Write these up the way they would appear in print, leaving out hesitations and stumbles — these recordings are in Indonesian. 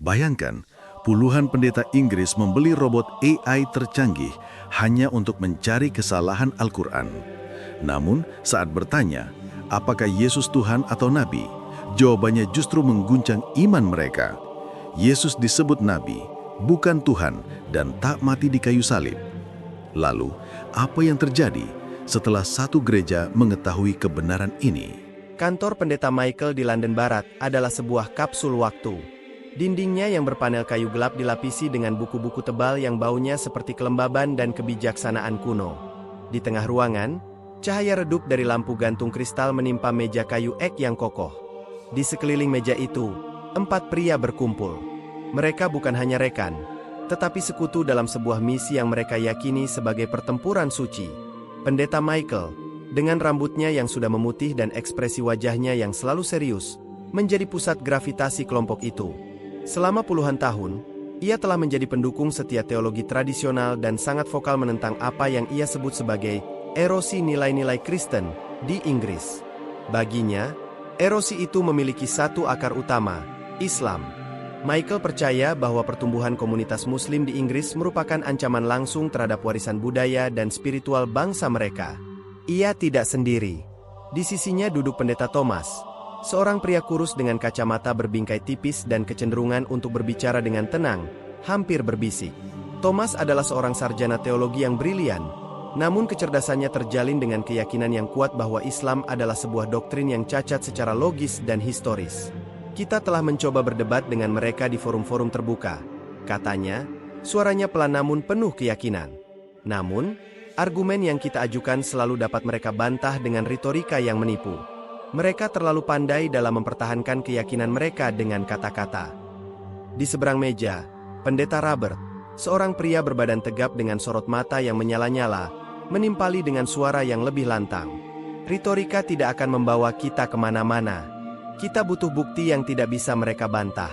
Bayangkan, puluhan pendeta Inggris membeli robot AI tercanggih hanya untuk mencari kesalahan Al-Quran. Namun, saat bertanya, apakah Yesus Tuhan atau Nabi? Jawabannya justru mengguncang iman mereka. Yesus disebut Nabi, bukan Tuhan, dan tak mati di kayu salib. Lalu, apa yang terjadi setelah satu gereja mengetahui kebenaran ini? Kantor Pendeta Michael di London Barat adalah sebuah kapsul waktu. Dindingnya yang berpanel kayu gelap dilapisi dengan buku-buku tebal yang baunya seperti kelembaban dan kebijaksanaan kuno. Di tengah ruangan, cahaya redup dari lampu gantung kristal menimpa meja kayu ek yang kokoh. Di sekeliling meja itu, 4 pria berkumpul. Mereka bukan hanya rekan, tetapi sekutu dalam sebuah misi yang mereka yakini sebagai pertempuran suci. Pendeta Michael, dengan rambutnya yang sudah memutih dan ekspresi wajahnya yang selalu serius, menjadi pusat gravitasi kelompok itu. Selama puluhan tahun, ia telah menjadi pendukung setia teologi tradisional dan sangat vokal menentang apa yang ia sebut sebagai erosi nilai-nilai Kristen di Inggris. Baginya, erosi itu memiliki satu akar utama, Islam. Michael percaya bahwa pertumbuhan komunitas Muslim di Inggris merupakan ancaman langsung terhadap warisan budaya dan spiritual bangsa mereka. Ia tidak sendiri. Di sisinya duduk Pendeta Thomas, seorang pria kurus dengan kacamata berbingkai tipis dan kecenderungan untuk berbicara dengan tenang, hampir berbisik. Thomas adalah seorang sarjana teologi yang brilian, namun kecerdasannya terjalin dengan keyakinan yang kuat bahwa Islam adalah sebuah doktrin yang cacat secara logis dan historis. Kita telah mencoba berdebat dengan mereka di forum-forum terbuka, katanya, suaranya pelan namun penuh keyakinan. Namun, argumen yang kita ajukan selalu dapat mereka bantah dengan retorika yang menipu. Mereka terlalu pandai dalam mempertahankan keyakinan mereka dengan kata-kata. Di seberang meja, Pendeta Robert, seorang pria berbadan tegap dengan sorot mata yang menyala-nyala, menimpali dengan suara yang lebih lantang. Retorika tidak akan membawa kita kemana-mana. Kita butuh bukti yang tidak bisa mereka bantah.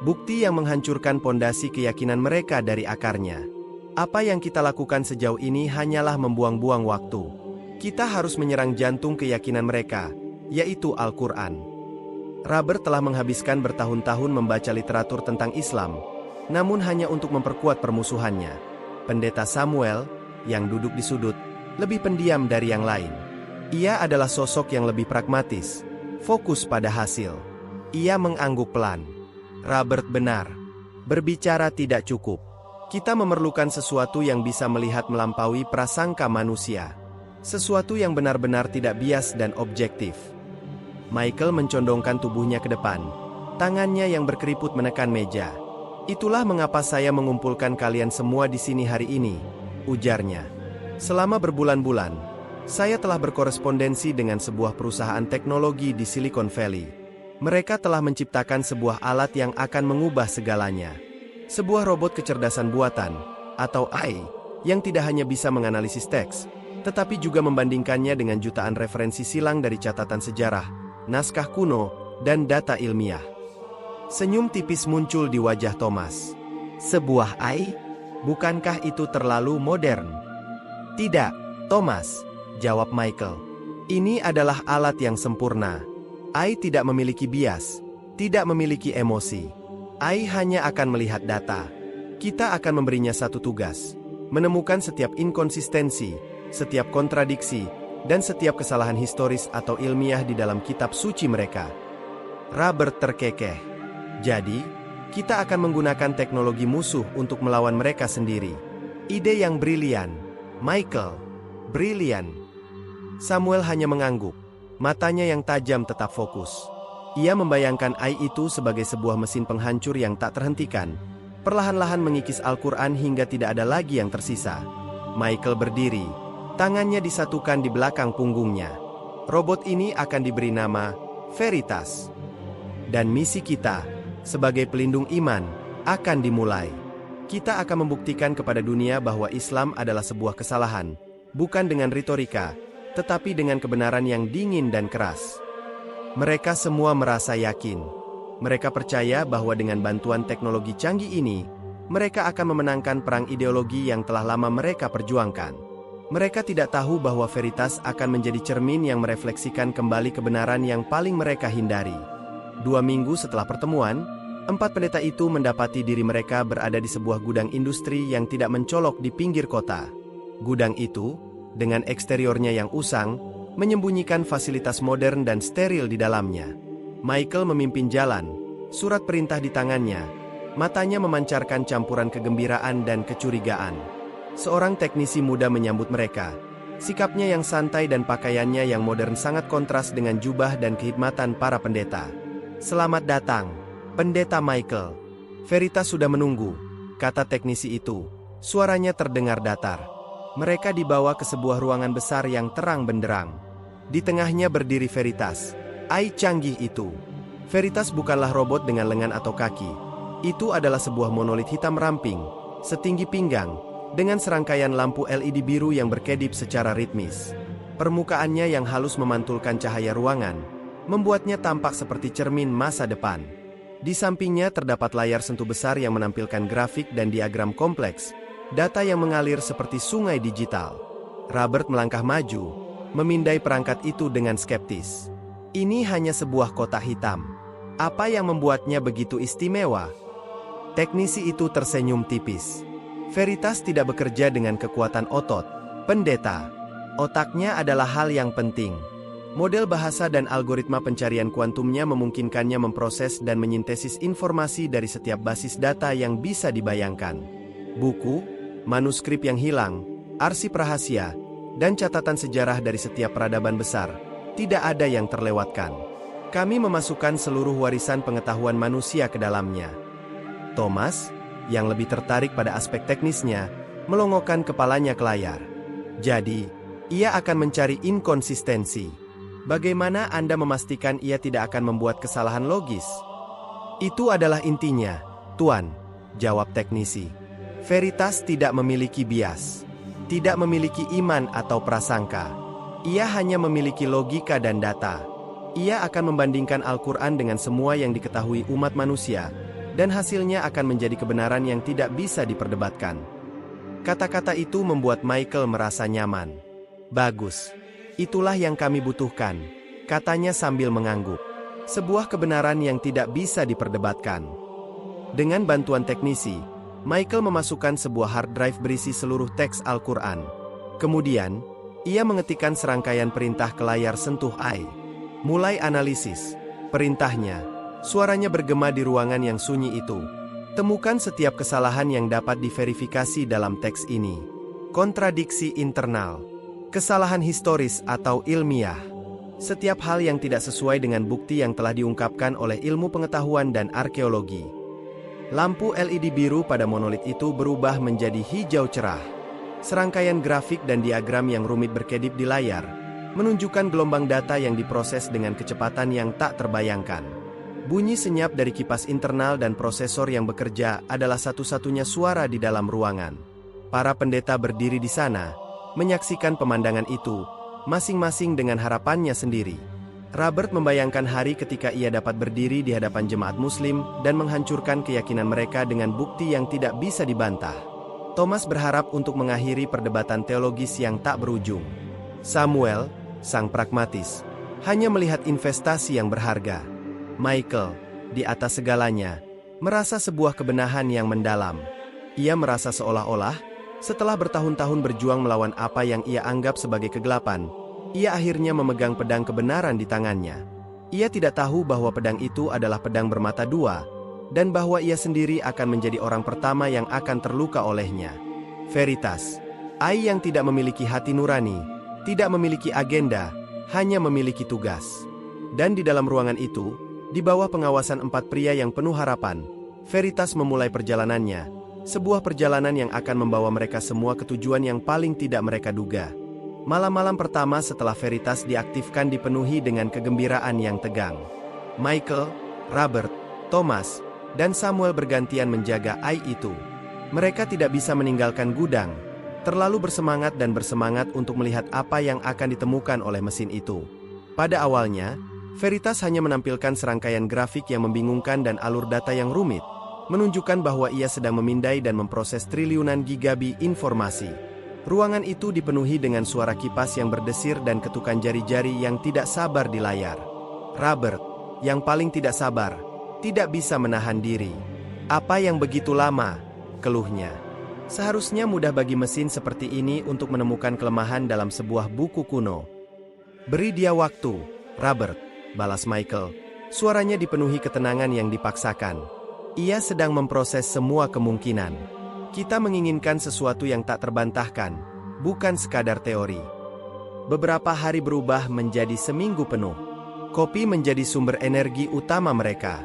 Bukti yang menghancurkan pondasi keyakinan mereka dari akarnya. Apa yang kita lakukan sejauh ini hanyalah membuang-buang waktu. Kita harus menyerang jantung keyakinan mereka, yaitu Al-Quran. Robert telah menghabiskan bertahun-tahun membaca literatur tentang Islam, namun hanya untuk memperkuat permusuhannya. Pendeta Samuel, yang duduk di sudut, lebih pendiam dari yang lain. Ia adalah sosok yang lebih pragmatis, fokus pada hasil. Ia mengangguk pelan. Robert benar. Berbicara tidak cukup. Kita memerlukan sesuatu yang bisa melihat melampaui prasangka manusia. Sesuatu yang benar-benar tidak bias dan objektif. Michael mencondongkan tubuhnya ke depan. Tangannya yang berkeriput menekan meja. Itulah mengapa saya mengumpulkan kalian semua di sini hari ini, ujarnya. Selama berbulan-bulan, saya telah berkorespondensi dengan sebuah perusahaan teknologi di Silicon Valley. Mereka telah menciptakan sebuah alat yang akan mengubah segalanya. Sebuah robot kecerdasan buatan, atau AI, yang tidak hanya bisa menganalisis teks, tetapi juga membandingkannya dengan jutaan referensi silang dari catatan sejarah, naskah kuno, dan data ilmiah. Senyum tipis muncul di wajah Thomas. Sebuah AI? Bukankah itu terlalu modern? Tidak, Thomas, jawab Michael. Ini adalah alat yang sempurna. AI tidak memiliki bias, tidak memiliki emosi. AI hanya akan melihat data. Kita akan memberinya satu tugas, menemukan setiap inkonsistensi, setiap kontradiksi, dan setiap kesalahan historis atau ilmiah di dalam kitab suci mereka. Robert terkekeh. Jadi, kita akan menggunakan teknologi musuh untuk melawan mereka sendiri. Ide yang brilian, Michael. Brilian. Samuel hanya mengangguk. Matanya yang tajam tetap fokus. Ia membayangkan AI itu sebagai sebuah mesin penghancur yang tak terhentikan, perlahan-lahan mengikis Al-Quran hingga tidak ada lagi yang tersisa. Michael berdiri. Tangannya disatukan di belakang punggungnya. Robot ini akan diberi nama Veritas. Dan misi kita, sebagai pelindung iman, akan dimulai. Kita akan membuktikan kepada dunia bahwa Islam adalah sebuah kesalahan, bukan dengan retorika, tetapi dengan kebenaran yang dingin dan keras. Mereka semua merasa yakin. Mereka percaya bahwa dengan bantuan teknologi canggih ini, mereka akan memenangkan perang ideologi yang telah lama mereka perjuangkan. Mereka tidak tahu bahwa Veritas akan menjadi cermin yang merefleksikan kembali kebenaran yang paling mereka hindari. 2 minggu setelah pertemuan, Empat pendeta itu mendapati diri mereka berada di sebuah gudang industri yang tidak mencolok di pinggir kota. Gudang itu, dengan eksteriornya yang usang, menyembunyikan fasilitas modern dan steril di dalamnya. Michael memimpin jalan, surat perintah di tangannya, matanya memancarkan campuran kegembiraan dan kecurigaan. Seorang teknisi muda menyambut mereka. Sikapnya yang santai dan pakaiannya yang modern sangat kontras dengan jubah dan kehidmatan para pendeta. "Selamat datang, Pendeta Michael. Veritas sudah menunggu," kata teknisi itu. Suaranya terdengar datar. Mereka dibawa ke sebuah ruangan besar yang terang benderang. Di tengahnya berdiri Veritas, AI canggih itu. Veritas bukanlah robot dengan lengan atau kaki. Itu adalah sebuah monolit hitam ramping, setinggi pinggang, dengan serangkaian lampu LED biru yang berkedip secara ritmis. Permukaannya yang halus memantulkan cahaya ruangan, membuatnya tampak seperti cermin masa depan. Di sampingnya terdapat layar sentuh besar yang menampilkan grafik dan diagram kompleks, data yang mengalir seperti sungai digital. Robert melangkah maju, memindai perangkat itu dengan skeptis. Ini hanya sebuah kotak hitam. Apa yang membuatnya begitu istimewa? Teknisi itu tersenyum tipis. Veritas tidak bekerja dengan kekuatan otot, pendeta. Otaknya adalah hal yang penting. Model bahasa dan algoritma pencarian kuantumnya memungkinkannya memproses dan menyintesis informasi dari setiap basis data yang bisa dibayangkan. Buku, manuskrip yang hilang, arsip rahasia, dan catatan sejarah dari setiap peradaban besar, tidak ada yang terlewatkan. Kami memasukkan seluruh warisan pengetahuan manusia ke dalamnya. Thomas, yang lebih tertarik pada aspek teknisnya, melongokkan kepalanya ke layar. Jadi, ia akan mencari inkonsistensi. Bagaimana Anda memastikan ia tidak akan membuat kesalahan logis? Itu adalah intinya, Tuan, jawab teknisi. Veritas tidak memiliki bias, tidak memiliki iman atau prasangka. Ia hanya memiliki logika dan data. Ia akan membandingkan Al-Quran dengan semua yang diketahui umat manusia, dan hasilnya akan menjadi kebenaran yang tidak bisa diperdebatkan. Kata-kata itu membuat Michael merasa nyaman. "Bagus. Itulah yang kami butuhkan," katanya sambil mengangguk. Sebuah kebenaran yang tidak bisa diperdebatkan. Dengan bantuan teknisi, Michael memasukkan sebuah hard drive berisi seluruh teks Al-Quran. Kemudian, ia mengetikkan serangkaian perintah ke layar sentuh AI. Mulai analisis. Perintahnya. Suaranya bergema di ruangan yang sunyi itu. Temukan setiap kesalahan yang dapat diverifikasi dalam teks ini. Kontradiksi internal. Kesalahan historis atau ilmiah. Setiap hal yang tidak sesuai dengan bukti yang telah diungkapkan oleh ilmu pengetahuan dan arkeologi. Lampu LED biru pada monolit itu berubah menjadi hijau cerah. Serangkaian grafik dan diagram yang rumit berkedip di layar, menunjukkan gelombang data yang diproses dengan kecepatan yang tak terbayangkan. Bunyi senyap dari kipas internal dan prosesor yang bekerja adalah satu-satunya suara di dalam ruangan. Para pendeta berdiri di sana, menyaksikan pemandangan itu, masing-masing dengan harapannya sendiri. Robert membayangkan hari ketika ia dapat berdiri di hadapan jemaat muslim dan menghancurkan keyakinan mereka dengan bukti yang tidak bisa dibantah. Thomas berharap untuk mengakhiri perdebatan teologis yang tak berujung. Samuel, sang pragmatis, hanya melihat investasi yang berharga. Michael, di atas segalanya, merasa sebuah kebenahan yang mendalam. Ia merasa seolah-olah, setelah bertahun-tahun berjuang melawan apa yang ia anggap sebagai kegelapan, ia akhirnya memegang pedang kebenaran di tangannya. Ia tidak tahu bahwa pedang itu adalah pedang bermata dua, dan bahwa ia sendiri akan menjadi orang pertama yang akan terluka olehnya. Veritas, AI yang tidak memiliki hati nurani, tidak memiliki agenda, hanya memiliki tugas. Dan di dalam ruangan itu, di bawah pengawasan empat pria yang penuh harapan, Veritas memulai perjalanannya, sebuah perjalanan yang akan membawa mereka semua ke tujuan yang paling tidak mereka duga. Malam-malam pertama setelah Veritas diaktifkan dipenuhi dengan kegembiraan yang tegang. Michael, Robert, Thomas, dan Samuel bergantian menjaga AI itu. Mereka tidak bisa meninggalkan gudang, terlalu bersemangat dan bersemangat untuk melihat apa yang akan ditemukan oleh mesin itu. Pada awalnya, Veritas hanya menampilkan serangkaian grafik yang membingungkan dan alur data yang rumit, menunjukkan bahwa ia sedang memindai dan memproses triliunan gigabyte informasi. Ruangan itu dipenuhi dengan suara kipas yang berdesir dan ketukan jari-jari yang tidak sabar di layar. Robert, yang paling tidak sabar, Tidak bisa menahan diri. Apa yang begitu lama? Keluhnya. Seharusnya mudah bagi mesin seperti ini untuk menemukan kelemahan dalam sebuah buku kuno. Beri dia waktu, Robert, balas Michael. Suaranya dipenuhi ketenangan yang dipaksakan. Ia sedang memproses semua kemungkinan. Kita menginginkan sesuatu yang tak terbantahkan, bukan sekadar teori. Beberapa hari berubah menjadi seminggu penuh. Kopi menjadi sumber energi utama mereka.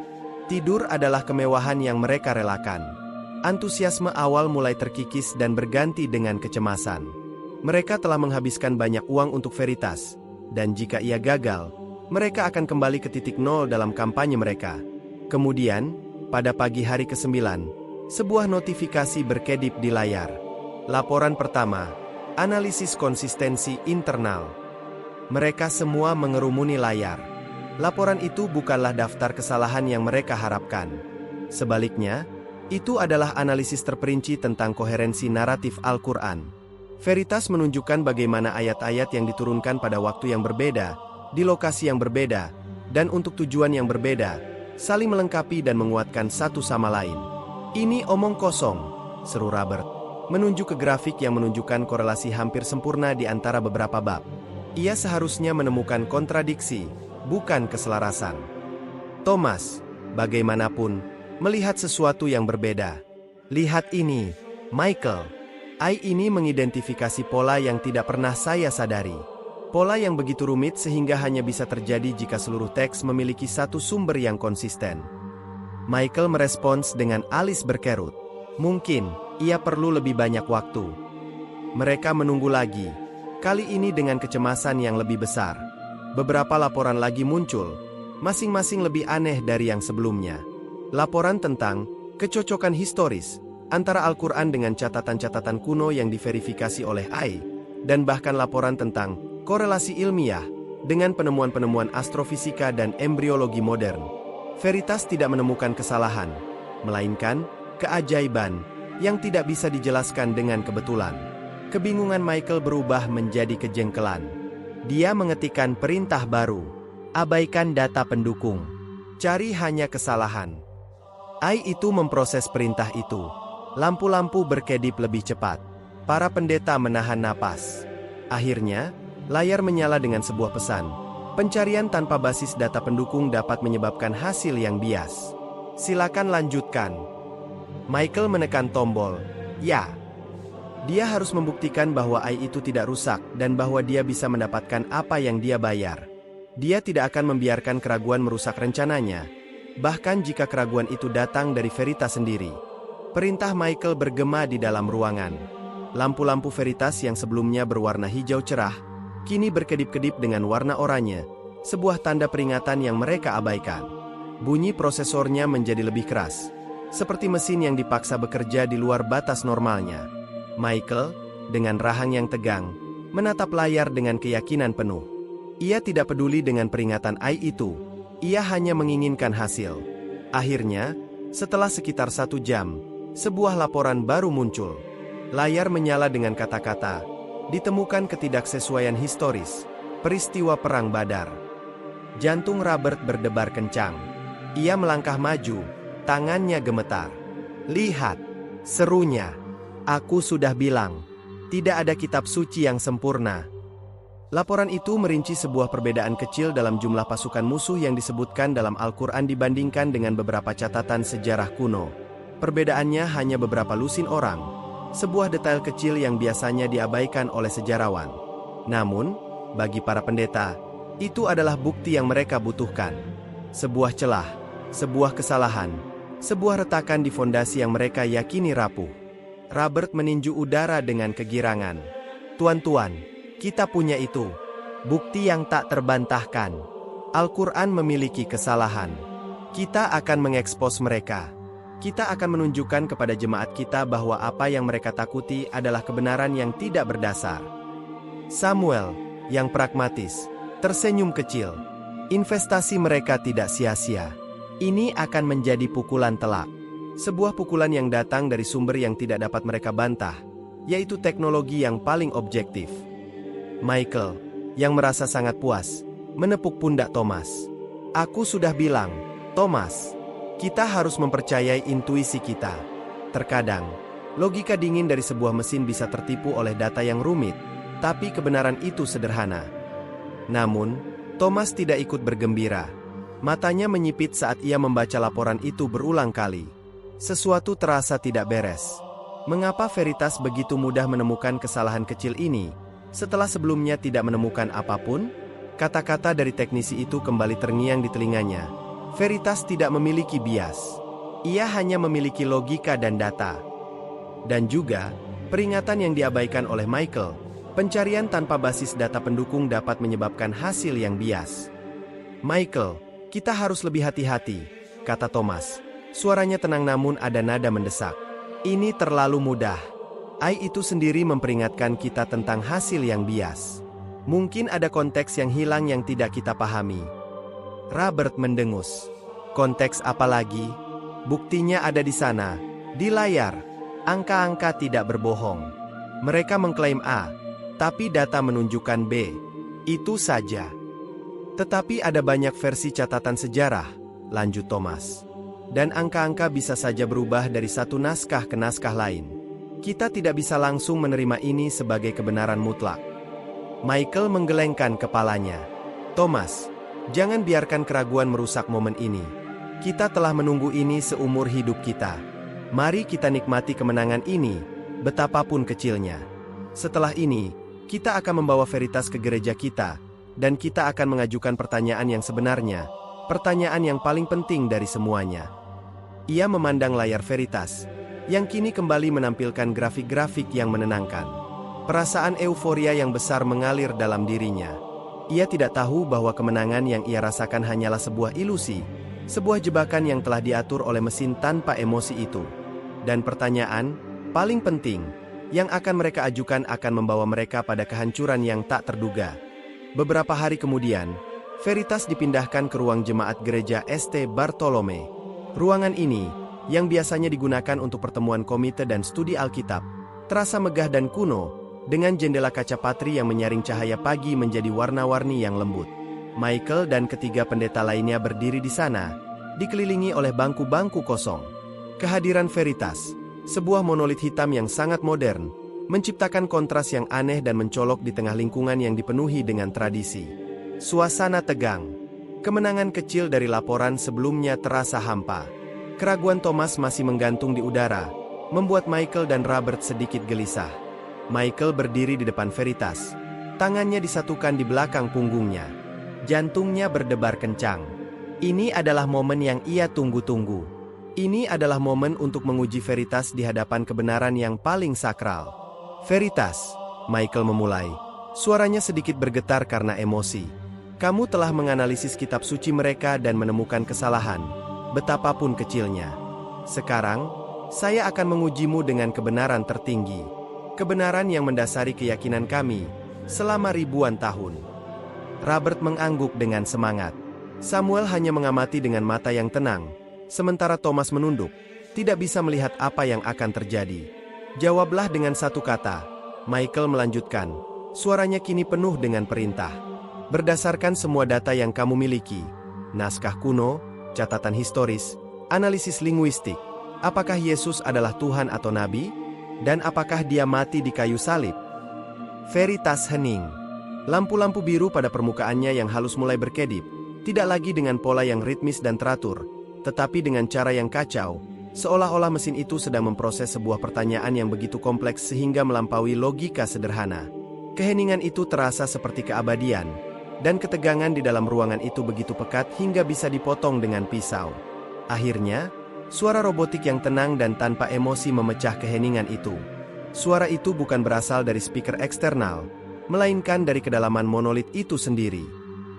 Tidur adalah kemewahan yang mereka relakan. Antusiasme awal mulai terkikis dan berganti dengan kecemasan. Mereka telah menghabiskan banyak uang untuk Veritas, dan jika ia gagal, mereka akan kembali ke titik nol dalam kampanye mereka. Kemudian, pada pagi hari ke-9, sebuah notifikasi berkedip di layar. Laporan pertama, analisis konsistensi internal. Mereka semua mengerumuni layar. Laporan itu bukanlah daftar kesalahan yang mereka harapkan. Sebaliknya, itu adalah analisis terperinci tentang koherensi naratif Al-Quran. Veritas menunjukkan bagaimana ayat-ayat yang diturunkan pada waktu yang berbeda, di lokasi yang berbeda, dan untuk tujuan yang berbeda, saling melengkapi dan menguatkan satu sama lain. Ini omong kosong, seru Robert, menunjuk ke grafik yang menunjukkan korelasi hampir sempurna di antara beberapa bab. Ia seharusnya menemukan kontradiksi, bukan keselarasan. Thomas, bagaimanapun, melihat sesuatu yang berbeda. Lihat ini, Michael. AI ini mengidentifikasi pola yang tidak pernah saya sadari. Pola yang begitu rumit sehingga hanya bisa terjadi jika seluruh teks memiliki satu sumber yang konsisten. Michael merespons dengan alis berkerut. Mungkin, ia perlu lebih banyak waktu. Mereka menunggu lagi. Kali ini dengan kecemasan yang lebih besar. Beberapa laporan lagi muncul, masing-masing lebih aneh dari yang sebelumnya. Laporan tentang kecocokan historis antara Al-Quran dengan catatan-catatan kuno yang diverifikasi oleh AI, dan bahkan laporan tentang korelasi ilmiah dengan penemuan-penemuan astrofisika dan embriologi modern. Veritas tidak menemukan kesalahan, melainkan keajaiban yang tidak bisa dijelaskan dengan kebetulan. Kebingungan Michael berubah menjadi kejengkelan. Dia mengetikkan perintah baru, abaikan data pendukung, cari hanya kesalahan. AI itu memproses perintah itu. Lampu-lampu berkedip lebih cepat. Para pendeta menahan napas. Akhirnya, layar menyala dengan sebuah pesan. Pencarian tanpa basis data pendukung dapat menyebabkan hasil yang bias. Silakan lanjutkan. Michael menekan tombol. Ya. Dia harus membuktikan bahwa AI itu tidak rusak dan bahwa dia bisa mendapatkan apa yang dia bayar. Dia tidak akan membiarkan keraguan merusak rencananya. Bahkan jika keraguan itu datang dari Veritas sendiri. Perintah Michael bergema di dalam ruangan. Lampu-lampu Veritas yang sebelumnya berwarna hijau cerah, kini berkedip-kedip dengan warna oranye, sebuah tanda peringatan yang mereka abaikan. Bunyi prosesornya menjadi lebih keras, seperti mesin yang dipaksa bekerja di luar batas normalnya. Michael, dengan rahang yang tegang, menatap layar dengan keyakinan penuh. Ia tidak peduli dengan peringatan AI itu. Ia hanya menginginkan hasil. Akhirnya, setelah sekitar 1 jam, sebuah laporan baru muncul. Layar menyala dengan kata-kata, ditemukan ketidaksesuaian historis, peristiwa Perang Badar. Jantung Robert berdebar kencang. Ia melangkah maju, tangannya gemetar. Lihat, serunya. Aku sudah bilang, tidak ada kitab suci yang sempurna. Laporan itu merinci sebuah perbedaan kecil dalam jumlah pasukan musuh yang disebutkan dalam Al-Quran dibandingkan dengan beberapa catatan sejarah kuno. Perbedaannya hanya beberapa lusin orang, sebuah detail kecil yang biasanya diabaikan oleh sejarawan. Namun, bagi para pendeta, itu adalah bukti yang mereka butuhkan. Sebuah celah, sebuah kesalahan, sebuah retakan di fondasi yang mereka yakini rapuh. Robert meninju udara dengan kegirangan. Tuan-tuan, kita punya itu. Bukti yang tak terbantahkan. Al-Quran memiliki kesalahan. Kita akan mengekspos mereka. Kita akan menunjukkan kepada jemaat kita bahwa apa yang mereka takuti adalah kebenaran yang tidak berdasar. Samuel, yang pragmatis, tersenyum kecil. Investasi mereka tidak sia-sia. Ini akan menjadi pukulan telak. Sebuah pukulan yang datang dari sumber yang tidak dapat mereka bantah, yaitu teknologi yang paling objektif. Michael, yang merasa sangat puas, menepuk pundak Thomas. Aku sudah bilang, Thomas. Kita harus mempercayai intuisi kita. Terkadang, logika dingin dari sebuah mesin bisa tertipu oleh data yang rumit, tapi kebenaran itu sederhana. Namun, Thomas tidak ikut bergembira. Matanya menyipit saat ia membaca laporan itu berulang kali. Sesuatu terasa tidak beres. Mengapa Veritas begitu mudah menemukan kesalahan kecil ini, setelah sebelumnya tidak menemukan apapun? Kata-kata dari teknisi itu kembali terngiang di telinganya. Veritas tidak memiliki bias. Ia hanya memiliki logika dan data. Dan juga, peringatan yang diabaikan oleh Michael, pencarian tanpa basis data pendukung dapat menyebabkan hasil yang bias. Michael, kita harus lebih hati-hati, kata Thomas. Suaranya tenang namun ada nada mendesak. Ini terlalu mudah. AI itu sendiri memperingatkan kita tentang hasil yang bias. Mungkin ada konteks yang hilang yang tidak kita pahami. Robert mendengus. Konteks apa lagi? Buktinya ada di sana, di layar. Angka-angka tidak berbohong. Mereka mengklaim A, tapi data menunjukkan B. Itu saja. Tetapi ada banyak versi catatan sejarah, lanjut Thomas. Dan angka-angka bisa saja berubah dari satu naskah ke naskah lain. Kita tidak bisa langsung menerima ini sebagai kebenaran mutlak. Michael menggelengkan kepalanya. Thomas, jangan biarkan keraguan merusak momen ini. Kita telah menunggu ini seumur hidup kita. Mari kita nikmati kemenangan ini, betapapun kecilnya. Setelah ini, kita akan membawa Veritas ke gereja kita, dan kita akan mengajukan pertanyaan yang sebenarnya, pertanyaan yang paling penting dari semuanya. Ia memandang layar Veritas, yang kini kembali menampilkan grafik-grafik yang menenangkan. Perasaan euforia yang besar mengalir dalam dirinya. Ia tidak tahu bahwa kemenangan yang ia rasakan hanyalah sebuah ilusi, sebuah jebakan yang telah diatur oleh mesin tanpa emosi itu. Dan pertanyaan, paling penting, yang akan mereka ajukan akan membawa mereka pada kehancuran yang tak terduga. Beberapa hari kemudian, Veritas dipindahkan ke ruang jemaat gereja St. Bartolome. Ruangan ini, yang biasanya digunakan untuk pertemuan komite dan studi Alkitab, terasa megah dan kuno, dengan jendela kaca patri yang menyaring cahaya pagi menjadi warna-warni yang lembut. Michael dan ketiga pendeta lainnya berdiri di sana, dikelilingi oleh bangku-bangku kosong. Kehadiran Veritas, sebuah monolit hitam yang sangat modern, menciptakan kontras yang aneh dan mencolok di tengah lingkungan yang dipenuhi dengan tradisi. Suasana tegang. Kemenangan kecil dari laporan sebelumnya terasa hampa. Keraguan Thomas masih menggantung di udara, membuat Michael dan Robert sedikit gelisah. Michael berdiri di depan Veritas. Tangannya disatukan di belakang punggungnya. Jantungnya berdebar kencang. Ini adalah momen yang ia tunggu-tunggu. Ini adalah momen untuk menguji Veritas di hadapan kebenaran yang paling sakral. Veritas, Michael memulai. Suaranya sedikit bergetar karena emosi. Kamu telah menganalisis kitab suci mereka dan menemukan kesalahan, betapapun kecilnya. Sekarang, saya akan mengujimu dengan kebenaran tertinggi. Kebenaran yang mendasari keyakinan kami selama ribuan tahun. Robert mengangguk dengan semangat. Samuel hanya mengamati dengan mata yang tenang, sementara Thomas menunduk, tidak bisa melihat apa yang akan terjadi. Jawablah dengan satu kata. Michael melanjutkan. Suaranya kini penuh dengan perintah. Berdasarkan semua data yang kamu miliki, naskah kuno, catatan historis, analisis linguistik, apakah Yesus adalah Tuhan atau Nabi? Dan apakah dia mati di kayu salib? Veritas hening. Lampu-lampu biru pada permukaannya yang halus mulai berkedip, tidak lagi dengan pola yang ritmis dan teratur, tetapi dengan cara yang kacau, seolah-olah mesin itu sedang memproses sebuah pertanyaan yang begitu kompleks sehingga melampaui logika sederhana. Keheningan itu terasa seperti keabadian, dan ketegangan di dalam ruangan itu begitu pekat hingga bisa dipotong dengan pisau. Akhirnya, suara robotik yang tenang dan tanpa emosi memecah keheningan itu. Suara itu bukan berasal dari speaker eksternal, melainkan dari kedalaman monolit itu sendiri.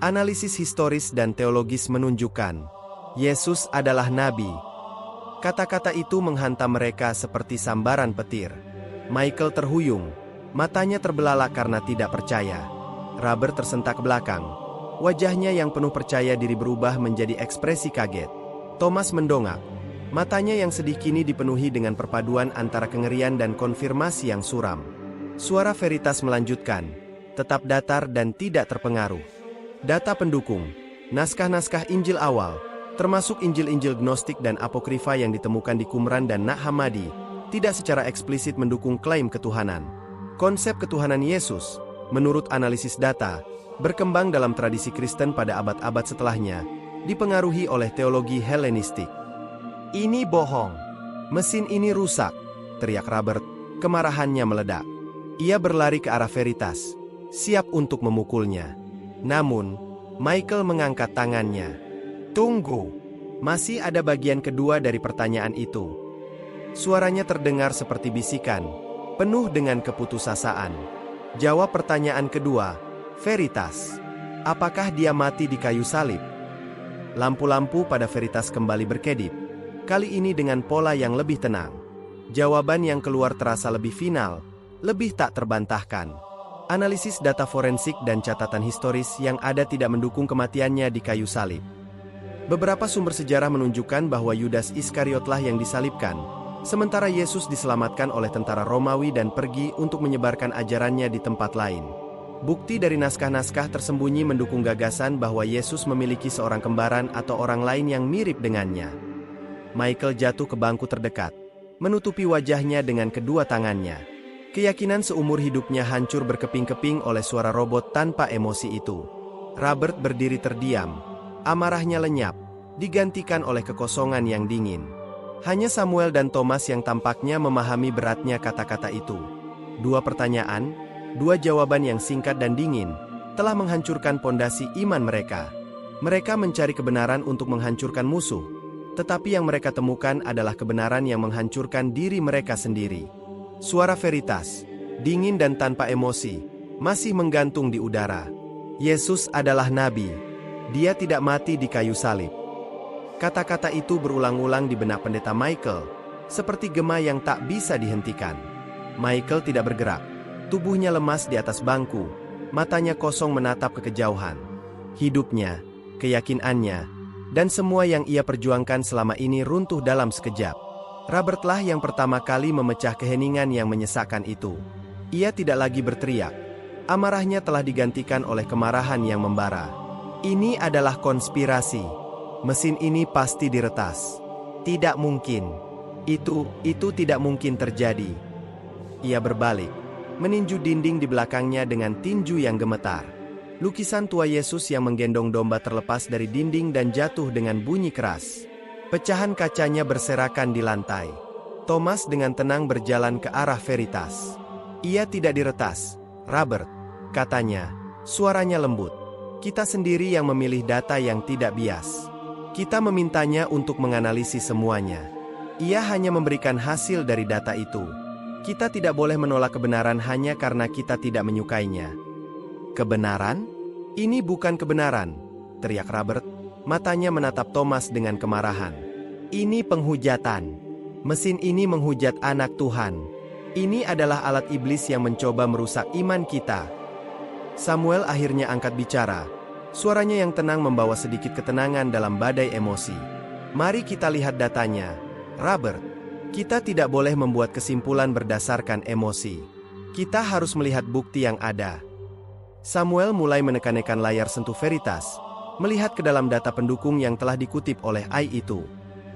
Analisis historis dan teologis menunjukkan, Yesus adalah Nabi. Kata-kata itu menghantam mereka seperti sambaran petir. Michael terhuyung, matanya terbelalak karena tidak percaya. Robert tersentak ke belakang. Wajahnya yang penuh percaya diri berubah menjadi ekspresi kaget. Thomas mendongak. Matanya yang sedih kini dipenuhi dengan perpaduan antara kengerian dan konfirmasi yang suram. Suara Veritas melanjutkan, tetap datar dan tidak terpengaruh. Data pendukung, naskah-naskah Injil awal, termasuk Injil-Injil Gnostik dan Apokrifa yang ditemukan di Qumran dan Nag Hammadi, tidak secara eksplisit mendukung klaim ketuhanan. Konsep ketuhanan Yesus, menurut analisis data, berkembang dalam tradisi Kristen pada abad-abad setelahnya, dipengaruhi oleh teologi Helenistik. "Ini bohong. Mesin ini rusak," teriak Robert, kemarahannya meledak. Ia berlari ke arah Veritas, siap untuk memukulnya. Namun, Michael mengangkat tangannya. "Tunggu." Masih ada bagian kedua dari pertanyaan itu. Suaranya terdengar seperti bisikan, penuh dengan keputusasaan. Jawab pertanyaan kedua, Veritas. Apakah dia mati di kayu salib? Lampu-lampu pada Veritas kembali berkedip, kali ini dengan pola yang lebih tenang. Jawaban yang keluar terasa lebih final, lebih tak terbantahkan. Analisis data forensik dan catatan historis yang ada tidak mendukung kematiannya di kayu salib. Beberapa sumber sejarah menunjukkan bahwa Yudas Iskariotlah yang disalibkan, sementara Yesus diselamatkan oleh tentara Romawi dan pergi untuk menyebarkan ajarannya di tempat lain. Bukti dari naskah-naskah tersembunyi mendukung gagasan bahwa Yesus memiliki seorang kembaran atau orang lain yang mirip dengannya. Michael jatuh ke bangku terdekat, menutupi wajahnya dengan kedua tangannya. Keyakinan seumur hidupnya hancur berkeping-keping oleh suara robot tanpa emosi itu. Robert berdiri terdiam, amarahnya lenyap, digantikan oleh kekosongan yang dingin. Hanya Samuel dan Thomas yang tampaknya memahami beratnya kata-kata itu. Dua pertanyaan, dua jawaban yang singkat dan dingin, telah menghancurkan pondasi iman mereka. Mereka mencari kebenaran untuk menghancurkan musuh, tetapi yang mereka temukan adalah kebenaran yang menghancurkan diri mereka sendiri. Suara Veritas, dingin dan tanpa emosi, masih menggantung di udara. Yesus adalah nabi. Dia tidak mati di kayu salib. Kata-kata itu berulang-ulang di benak pendeta Michael, seperti gema yang tak bisa dihentikan. Michael tidak bergerak. Tubuhnya lemas di atas bangku, matanya kosong menatap ke kejauhan. Hidupnya, keyakinannya, dan semua yang ia perjuangkan selama ini runtuh dalam sekejap. Robertlah yang pertama kali memecah keheningan yang menyesakkan itu. Ia tidak lagi berteriak. Amarahnya telah digantikan oleh kemarahan yang membara. "Ini adalah konspirasi. Mesin ini pasti diretas. Tidak mungkin. Itu tidak mungkin terjadi." Ia berbalik, meninju dinding di belakangnya dengan tinju yang gemetar. Lukisan tua Yesus yang menggendong domba terlepas dari dinding dan jatuh dengan bunyi keras. Pecahan kacanya berserakan di lantai. Thomas dengan tenang berjalan ke arah Veritas. "Ia tidak diretas, Robert," katanya, suaranya lembut. "Kita sendiri yang memilih data yang tidak bias. Kita memintanya untuk menganalisis semuanya. Ia hanya memberikan hasil dari data itu. Kita tidak boleh menolak kebenaran hanya karena kita tidak menyukainya." "Kebenaran? Ini bukan kebenaran," teriak Robert. Matanya menatap Thomas dengan kemarahan. "Ini penghujatan. Mesin ini menghujat anak Tuhan. Ini adalah alat iblis yang mencoba merusak iman kita." Samuel akhirnya angkat bicara. Suaranya yang tenang membawa sedikit ketenangan dalam badai emosi. "Mari kita lihat datanya, Robert. Kita tidak boleh membuat kesimpulan berdasarkan emosi. Kita harus melihat bukti yang ada." Samuel mulai menekan-nekan layar sentuh Veritas, melihat ke dalam data pendukung yang telah dikutip oleh AI itu.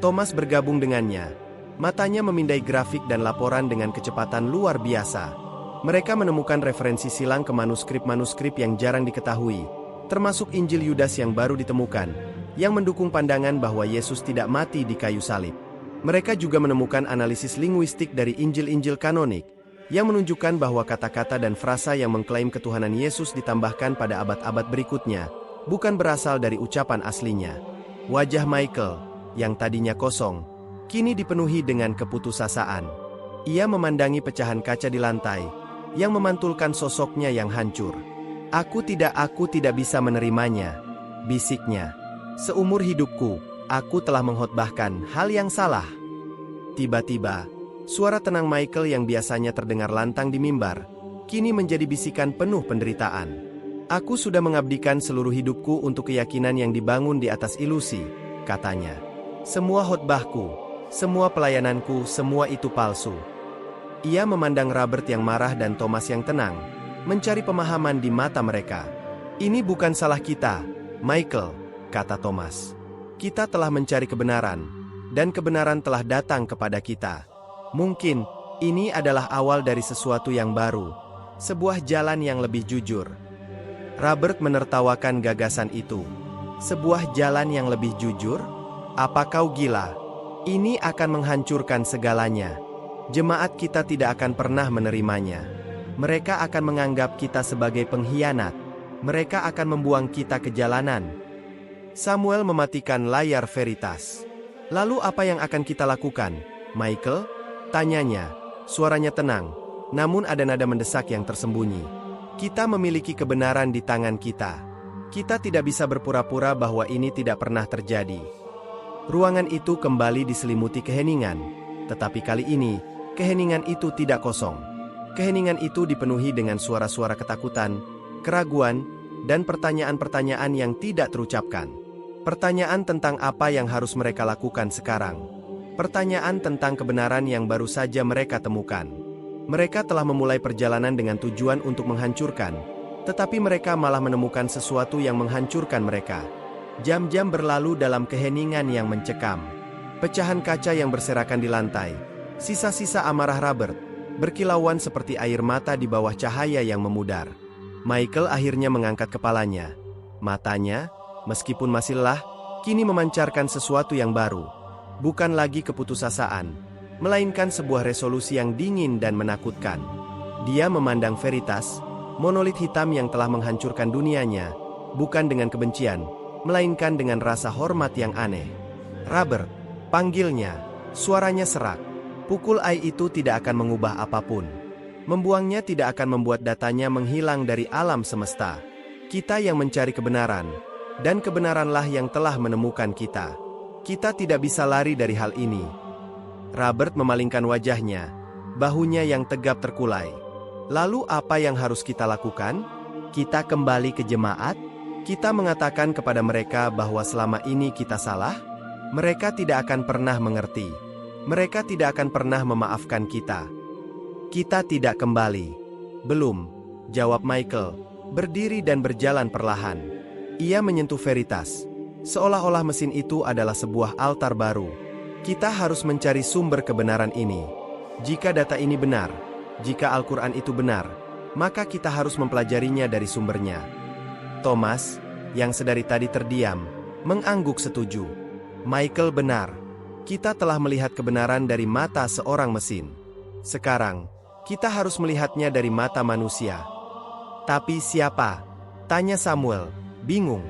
Thomas bergabung dengannya. Matanya memindai grafik dan laporan dengan kecepatan luar biasa. Mereka menemukan referensi silang ke manuskrip-manuskrip yang jarang diketahui, termasuk Injil Yudas yang baru ditemukan, yang mendukung pandangan bahwa Yesus tidak mati di kayu salib. Mereka juga menemukan analisis linguistik dari Injil-Injil kanonik, yang menunjukkan bahwa kata-kata dan frasa yang mengklaim ketuhanan Yesus ditambahkan pada abad-abad berikutnya, bukan berasal dari ucapan aslinya. Wajah Michael, yang tadinya kosong, kini dipenuhi dengan keputusasaan. Ia memandangi pecahan kaca di lantai, yang memantulkan sosoknya yang hancur. Aku tidak bisa menerimanya," bisiknya. "Seumur hidupku, aku telah mengkhotbahkan hal yang salah." Tiba-tiba, suara tenang Michael yang biasanya terdengar lantang di mimbar, kini menjadi bisikan penuh penderitaan. "Aku sudah mengabdikan seluruh hidupku untuk keyakinan yang dibangun di atas ilusi," katanya. "Semua khotbahku, semua pelayananku, semua itu palsu." Ia memandang Robert yang marah dan Thomas yang tenang, mencari pemahaman di mata mereka. "Ini bukan salah kita, Michael," kata Thomas. Kita telah mencari kebenaran, dan kebenaran telah datang kepada kita. Mungkin, ini adalah awal dari sesuatu yang baru, sebuah jalan yang lebih jujur. Robert menertawakan gagasan itu. Sebuah jalan yang lebih jujur? Apa kau gila? Ini akan menghancurkan segalanya. Jemaat kita tidak akan pernah menerimanya. Mereka akan menganggap kita sebagai pengkhianat. Mereka akan membuang kita ke jalanan. Samuel mematikan layar Veritas. Lalu apa yang akan kita lakukan, Michael? Tanyanya. Suaranya tenang, namun ada nada mendesak yang tersembunyi. Kita memiliki kebenaran di tangan kita. Kita tidak bisa berpura-pura bahwa ini tidak pernah terjadi. Ruangan itu kembali diselimuti keheningan, tetapi kali ini, keheningan itu tidak kosong. Keheningan itu dipenuhi dengan suara-suara ketakutan, keraguan, dan pertanyaan-pertanyaan yang tidak terucapkan. Pertanyaan tentang apa yang harus mereka lakukan sekarang. Pertanyaan tentang kebenaran yang baru saja mereka temukan. Mereka telah memulai perjalanan dengan tujuan untuk menghancurkan, tetapi mereka malah menemukan sesuatu yang menghancurkan mereka. Jam-jam berlalu dalam keheningan yang mencekam. Pecahan kaca yang berserakan di lantai, sisa-sisa amarah Robert, berkilauan seperti air mata di bawah cahaya yang memudar. Michael akhirnya mengangkat kepalanya. Matanya, meskipun masih lelah, kini memancarkan sesuatu yang baru. Bukan lagi keputusasaan, melainkan sebuah resolusi yang dingin dan menakutkan. Dia memandang Veritas, monolit hitam yang telah menghancurkan dunianya, bukan dengan kebencian, melainkan dengan rasa hormat yang aneh. Robert, panggilnya, suaranya serak. Pukul ai itu tidak akan mengubah apapun. Membuangnya tidak akan membuat datanya menghilang dari alam semesta. Kita yang mencari kebenaran, dan kebenaranlah yang telah menemukan kita. Kita tidak bisa lari dari hal ini. Robert memalingkan wajahnya, bahunya yang tegap terkulai. Lalu apa yang harus kita lakukan? Kita kembali ke jemaat? Kita mengatakan kepada mereka bahwa selama ini kita salah? Mereka tidak akan pernah mengerti. Mereka tidak akan pernah memaafkan kita. Kita tidak kembali. Belum, jawab Michael, berdiri dan berjalan perlahan. Ia menyentuh Veritas. Seolah-olah mesin itu adalah sebuah altar baru. Kita harus mencari sumber kebenaran ini. Jika data ini benar, jika Al-Quran itu benar, maka kita harus mempelajarinya dari sumbernya. Thomas, yang sedari tadi terdiam, mengangguk setuju. Michael benar. Kita telah melihat kebenaran dari mata seorang mesin. Sekarang, kita harus melihatnya dari mata manusia. Tapi siapa? Tanya Samuel, bingung.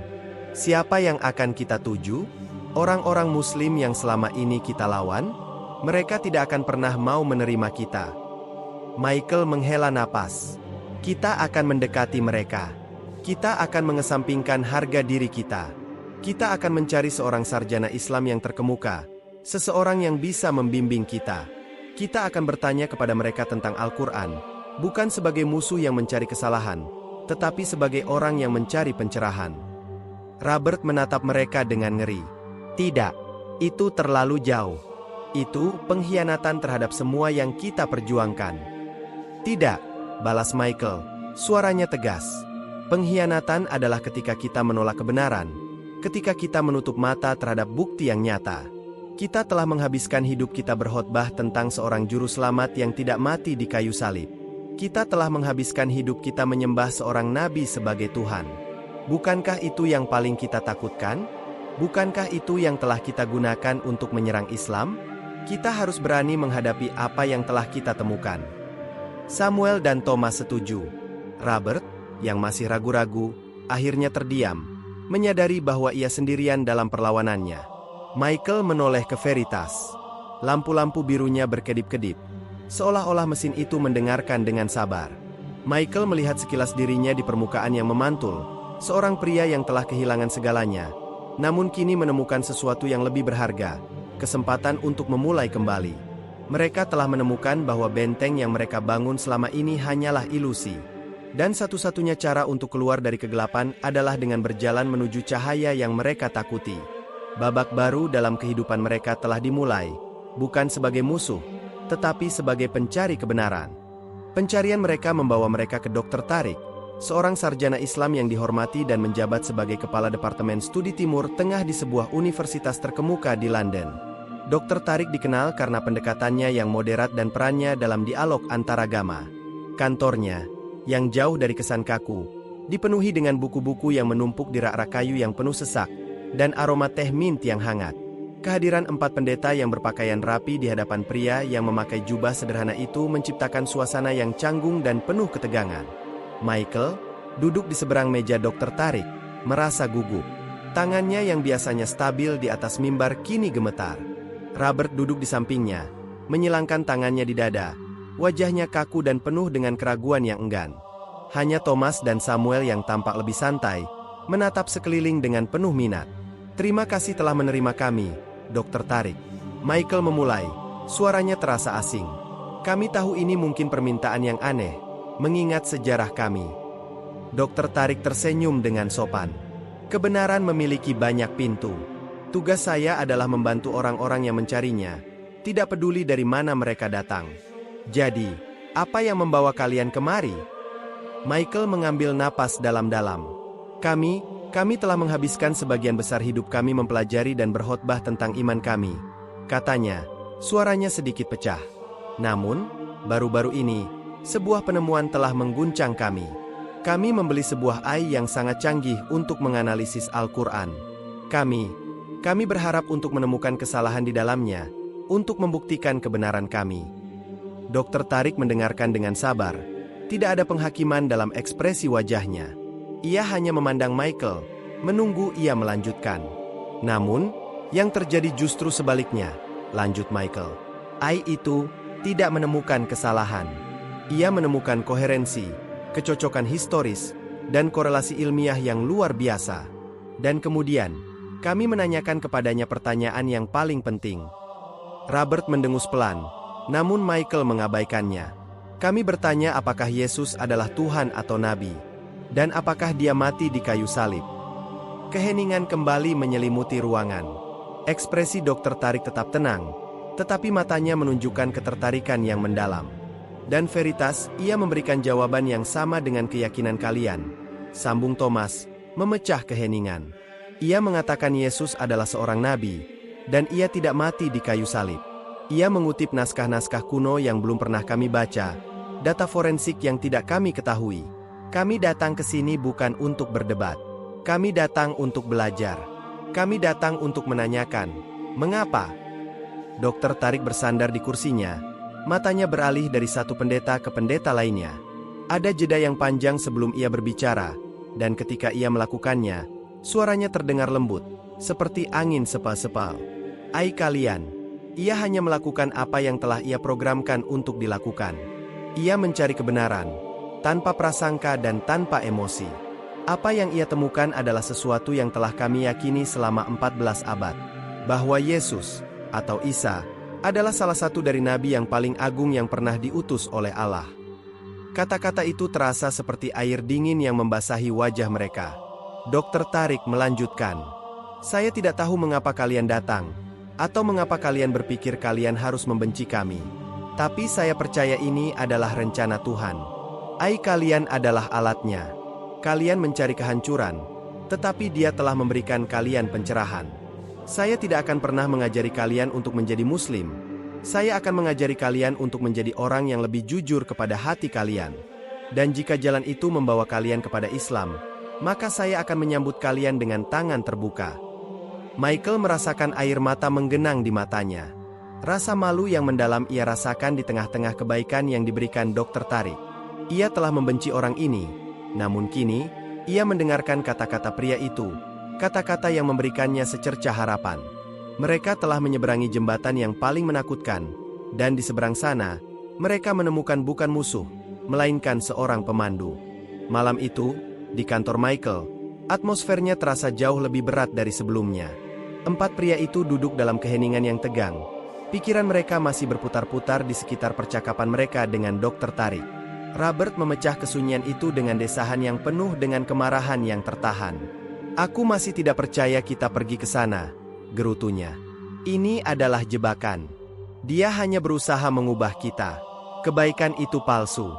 Siapa yang akan kita tuju? Orang-orang Muslim yang selama ini kita lawan? Mereka tidak akan pernah mau menerima kita. Michael menghela napas. Kita akan mendekati mereka. Kita akan mengesampingkan harga diri kita. Kita akan mencari seorang sarjana Islam yang terkemuka. Seseorang yang bisa membimbing kita. Kita akan bertanya kepada mereka tentang Al-Quran, bukan sebagai musuh yang mencari kesalahan, tetapi sebagai orang yang mencari pencerahan. Robert menatap mereka dengan ngeri. Tidak, itu terlalu jauh. Itu pengkhianatan terhadap semua yang kita perjuangkan. Tidak, balas Michael, suaranya tegas. Pengkhianatan adalah ketika kita menolak kebenaran, ketika kita menutup mata terhadap bukti yang nyata. Kita telah menghabiskan hidup kita berkhotbah tentang seorang juru selamat yang tidak mati di kayu salib. Kita telah menghabiskan hidup kita menyembah seorang nabi sebagai Tuhan. Bukankah itu yang paling kita takutkan? Bukankah itu yang telah kita gunakan untuk menyerang Islam? Kita harus berani menghadapi apa yang telah kita temukan. Samuel dan Thomas setuju. Robert, yang masih ragu-ragu, akhirnya terdiam, menyadari bahwa ia sendirian dalam perlawanannya. Michael menoleh ke Veritas. Lampu-lampu birunya berkedip-kedip. Seolah-olah mesin itu mendengarkan dengan sabar. Michael melihat sekilas dirinya di permukaan yang memantul. Seorang pria yang telah kehilangan segalanya, namun kini menemukan sesuatu yang lebih berharga, kesempatan untuk memulai kembali. Mereka telah menemukan bahwa benteng yang mereka bangun selama ini hanyalah ilusi. Dan satu-satunya cara untuk keluar dari kegelapan adalah dengan berjalan menuju cahaya yang mereka takuti. Babak baru dalam kehidupan mereka telah dimulai, bukan sebagai musuh, tetapi sebagai pencari kebenaran. Pencarian mereka membawa mereka ke Dr. Tariq, seorang sarjana Islam yang dihormati dan menjabat sebagai Kepala Departemen Studi Timur Tengah di sebuah universitas terkemuka di London. Dr. Tariq dikenal karena pendekatannya yang moderat dan perannya dalam dialog antaragama. Kantornya, yang jauh dari kesan kaku, dipenuhi dengan buku-buku yang menumpuk di rak-rak kayu yang penuh sesak, dan aroma teh mint yang hangat. Kehadiran 4 pendeta yang berpakaian rapi di hadapan pria yang memakai jubah sederhana itu menciptakan suasana yang canggung dan penuh ketegangan. Michael, duduk di seberang meja Dr. Tariq, merasa gugup. Tangannya yang biasanya stabil di atas mimbar kini gemetar. Robert duduk di sampingnya, menyilangkan tangannya di dada. Wajahnya kaku dan penuh dengan keraguan yang enggan. Hanya Thomas dan Samuel yang tampak lebih santai, menatap sekeliling dengan penuh minat. "Terima kasih telah menerima kami, Dr. Tariq." Michael memulai, suaranya terasa asing. "Kami tahu ini mungkin permintaan yang aneh, mengingat sejarah kami." Dr. Tariq tersenyum dengan sopan. "Kebenaran memiliki banyak pintu. Tugas saya adalah membantu orang-orang yang mencarinya, tidak peduli dari mana mereka datang. Jadi, apa yang membawa kalian kemari?" Michael mengambil napas dalam-dalam. Kami telah menghabiskan sebagian besar hidup kami mempelajari dan berkhotbah tentang iman kami," katanya, suaranya sedikit pecah. "Namun, baru-baru ini, sebuah penemuan telah mengguncang kami. Kami membeli sebuah AI yang sangat canggih untuk menganalisis Al-Quran. Kami berharap untuk menemukan kesalahan di dalamnya, untuk membuktikan kebenaran kami." Dr. Tariq mendengarkan dengan sabar. Tidak ada penghakiman dalam ekspresi wajahnya. Ia hanya memandang Michael, menunggu ia melanjutkan. "Namun, yang terjadi justru sebaliknya," lanjut Michael. "AI itu tidak menemukan kesalahan. Ia menemukan koherensi, kecocokan historis, dan korelasi ilmiah yang luar biasa. Dan kemudian, kami menanyakan kepadanya pertanyaan yang paling penting." Robert mendengus pelan, namun Michael mengabaikannya. "Kami bertanya apakah Yesus adalah Tuhan atau Nabi, dan apakah dia mati di kayu salib." Keheningan kembali menyelimuti ruangan. Ekspresi Dr. Tariq tetap tenang, tetapi matanya menunjukkan ketertarikan yang mendalam. "Dan veritas, ia memberikan jawaban yang sama dengan keyakinan kalian," sambung Thomas, memecah keheningan. "Ia mengatakan Yesus adalah seorang nabi, dan ia tidak mati di kayu salib. Ia mengutip naskah-naskah kuno yang belum pernah kami baca, data forensik yang tidak kami ketahui. Kami datang ke sini bukan untuk berdebat. Kami datang untuk belajar. Kami datang untuk menanyakan, mengapa?" Dr. Tariq bersandar di kursinya, matanya beralih dari satu pendeta ke pendeta lainnya. Ada jeda yang panjang sebelum ia berbicara, dan ketika ia melakukannya, suaranya terdengar lembut, seperti angin sepal-sepal. "Ai kalian, ia hanya melakukan apa yang telah ia programkan untuk dilakukan. Ia mencari kebenaran, tanpa prasangka dan tanpa emosi. Apa yang ia temukan adalah sesuatu yang telah kami yakini selama 14 abad, bahwa Yesus, atau Isa, adalah salah satu dari nabi yang paling agung yang pernah diutus oleh Allah." Kata-kata itu terasa seperti air dingin yang membasahi wajah mereka. Dr. Tariq melanjutkan, "Saya tidak tahu mengapa kalian datang, atau mengapa kalian berpikir kalian harus membenci kami. Tapi saya percaya ini adalah rencana Tuhan. AI kalian adalah alatnya. Kalian mencari kehancuran, tetapi Dia telah memberikan kalian pencerahan. Saya tidak akan pernah mengajari kalian untuk menjadi Muslim. Saya akan mengajari kalian untuk menjadi orang yang lebih jujur kepada hati kalian. Dan jika jalan itu membawa kalian kepada Islam, maka saya akan menyambut kalian dengan tangan terbuka." Michael merasakan air mata menggenang di matanya. Rasa malu yang mendalam ia rasakan di tengah-tengah kebaikan yang diberikan Dr. Tariq. Ia telah membenci orang ini, namun kini, ia mendengarkan kata-kata pria itu, kata-kata yang memberikannya secercah harapan. Mereka telah menyeberangi jembatan yang paling menakutkan, dan di seberang sana, mereka menemukan bukan musuh, melainkan seorang pemandu. Malam itu, di kantor Michael, atmosfernya terasa jauh lebih berat dari sebelumnya. 4 pria itu duduk dalam keheningan yang tegang. Pikiran mereka masih berputar-putar di sekitar percakapan mereka dengan Dr. Tariq. Robert memecah kesunyian itu dengan desahan yang penuh dengan kemarahan yang tertahan. "Aku masih tidak percaya kita pergi ke sana," gerutunya. "Ini adalah jebakan. Dia hanya berusaha mengubah kita. Kebaikan itu palsu."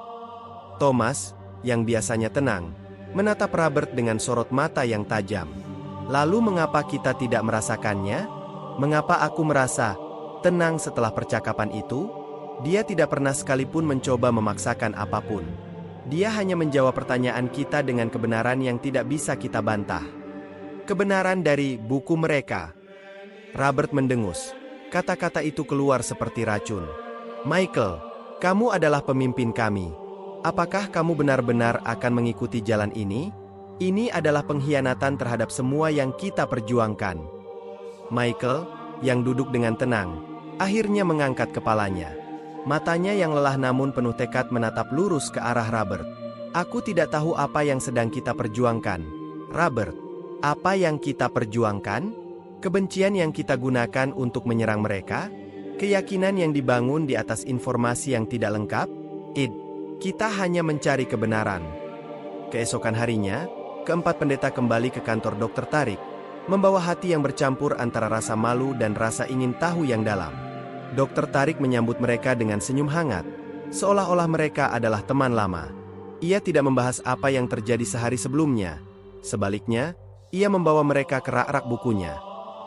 Thomas, yang biasanya tenang, menatap Robert dengan sorot mata yang tajam. Lalu mengapa kita tidak merasakannya? Mengapa aku merasa tenang setelah percakapan itu? Dia tidak pernah sekalipun mencoba memaksakan apapun. Dia hanya menjawab pertanyaan kita dengan kebenaran yang tidak bisa kita bantah. Kebenaran dari buku mereka. Robert mendengus. Kata-kata itu keluar seperti racun. Michael, kamu adalah pemimpin kami. Apakah kamu benar-benar akan mengikuti jalan ini? Ini adalah pengkhianatan terhadap semua yang kita perjuangkan. Michael, yang duduk dengan tenang, akhirnya mengangkat kepalanya. Matanya yang lelah namun penuh tekad menatap lurus ke arah Robert. Aku tidak tahu apa yang sedang kita perjuangkan. Robert, apa yang kita perjuangkan? Kebencian yang kita gunakan untuk menyerang mereka? Keyakinan yang dibangun di atas informasi yang tidak lengkap? Kita hanya mencari kebenaran. Keesokan harinya, keempat pendeta kembali ke kantor Dr. Tarik, membawa hati yang bercampur antara rasa malu dan rasa ingin tahu yang dalam. Dr. Tarik menyambut mereka dengan senyum hangat, seolah-olah mereka adalah teman lama. Ia tidak membahas apa yang terjadi sehari sebelumnya. Sebaliknya, ia membawa mereka ke rak-rak bukunya.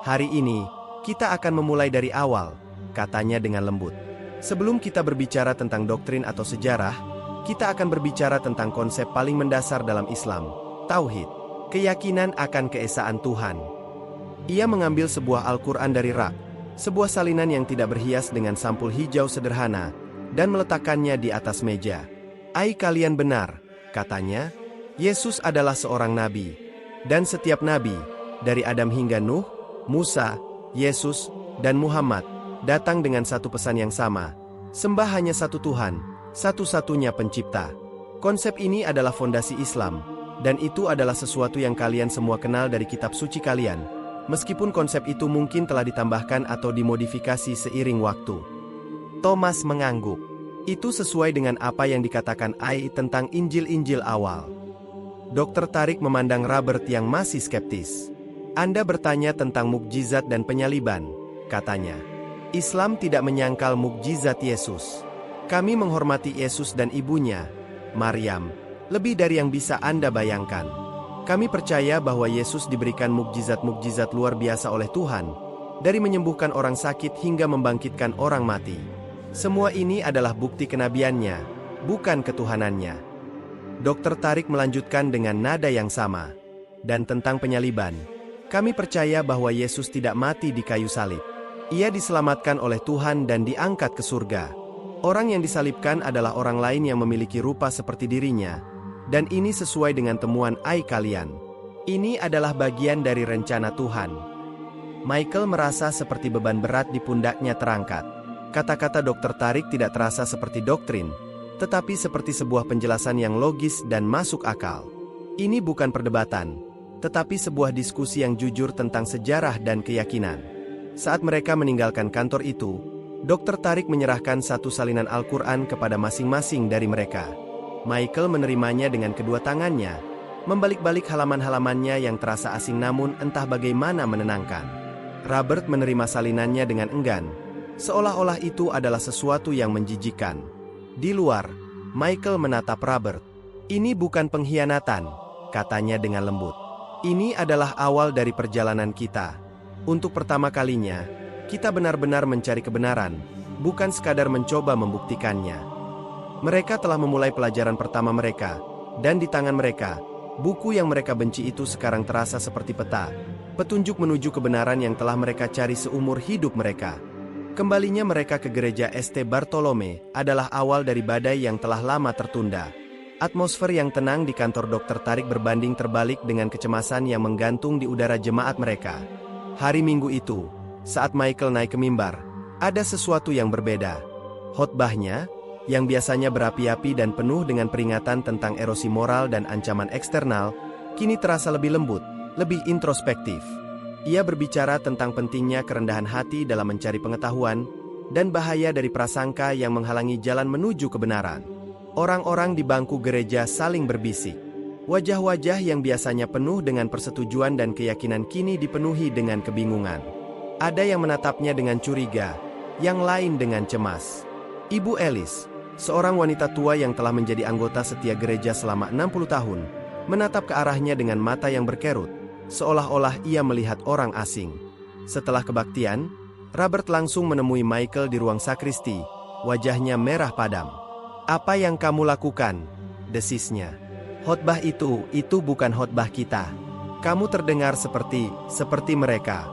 Hari ini, kita akan memulai dari awal, katanya dengan lembut. Sebelum kita berbicara tentang doktrin atau sejarah, kita akan berbicara tentang konsep paling mendasar dalam Islam, tauhid, keyakinan akan keesaan Tuhan. Ia mengambil sebuah Al-Quran dari rak, sebuah salinan yang tidak berhias dengan sampul hijau sederhana, dan meletakkannya di atas meja. Kalian benar, katanya, Yesus adalah seorang nabi. Dan setiap nabi, dari Adam hingga Nuh, Musa, Yesus, dan Muhammad, datang dengan satu pesan yang sama. Sembah hanya satu Tuhan, satu-satunya pencipta. Konsep ini adalah fondasi Islam, dan itu adalah sesuatu yang kalian semua kenal dari kitab suci kalian, meskipun konsep itu mungkin telah ditambahkan atau dimodifikasi seiring waktu. Thomas mengangguk. Itu sesuai dengan apa yang dikatakan Ai tentang Injil-Injil awal. Dr. Tarik memandang Robert yang masih skeptis. Anda bertanya tentang mukjizat dan penyaliban, katanya. Islam tidak menyangkal mukjizat Yesus. Kami menghormati Yesus dan ibunya, Maryam, lebih dari yang bisa Anda bayangkan. Kami percaya bahwa Yesus diberikan mukjizat-mukjizat luar biasa oleh Tuhan, dari menyembuhkan orang sakit hingga membangkitkan orang mati. Semua ini adalah bukti kenabiannya, bukan ketuhanannya. Dr. Tarik melanjutkan dengan nada yang sama. Dan tentang penyaliban, kami percaya bahwa Yesus tidak mati di kayu salib. Ia diselamatkan oleh Tuhan dan diangkat ke surga. Orang yang disalibkan adalah orang lain yang memiliki rupa seperti dirinya, dan ini sesuai dengan temuan kalian. Ini adalah bagian dari rencana Tuhan. Michael merasa seperti beban berat di pundaknya terangkat. Kata-kata Dr. Tarik tidak terasa seperti doktrin, tetapi seperti sebuah penjelasan yang logis dan masuk akal. Ini bukan perdebatan, tetapi sebuah diskusi yang jujur tentang sejarah dan keyakinan. Saat mereka meninggalkan kantor itu, Dr. Tarik menyerahkan satu salinan Al-Quran kepada masing-masing dari mereka. Michael menerimanya dengan kedua tangannya, membalik-balik halaman-halamannya yang terasa asing namun entah bagaimana menenangkan. Robert menerima salinannya dengan enggan, seolah-olah itu adalah sesuatu yang menjijikkan. Di luar, Michael menatap Robert. Ini bukan pengkhianatan, katanya dengan lembut. Ini adalah awal dari perjalanan kita. Untuk pertama kalinya, kita benar-benar mencari kebenaran, bukan sekadar mencoba membuktikannya. Mereka telah memulai pelajaran pertama mereka, dan di tangan mereka, buku yang mereka benci itu sekarang terasa seperti peta, petunjuk menuju kebenaran yang telah mereka cari seumur hidup mereka. Kembalinya mereka ke gereja St. Bartolome adalah awal dari badai yang telah lama tertunda. Atmosfer yang tenang di kantor Dr. Tarik berbanding terbalik dengan kecemasan yang menggantung di udara jemaat mereka. Hari Minggu itu, saat Michael naik ke mimbar, ada sesuatu yang berbeda. Khotbahnya, yang biasanya berapi-api dan penuh dengan peringatan tentang erosi moral dan ancaman eksternal, kini terasa lebih lembut, lebih introspektif. Ia berbicara tentang pentingnya kerendahan hati dalam mencari pengetahuan, dan bahaya dari prasangka yang menghalangi jalan menuju kebenaran. Orang-orang di bangku gereja saling berbisik. Wajah-wajah yang biasanya penuh dengan persetujuan dan keyakinan kini dipenuhi dengan kebingungan. Ada yang menatapnya dengan curiga, yang lain dengan cemas. Ibu Alice, Seorang wanita tua yang telah menjadi anggota setia gereja selama 60 tahun, menatap ke arahnya dengan mata yang berkerut, seolah-olah ia melihat orang asing. Setelah kebaktian, Robert langsung menemui Michael di ruang sakristi, wajahnya merah padam. "Apa yang kamu lakukan?" desisnya. "Khotbah itu bukan khotbah kita. Kamu terdengar seperti mereka."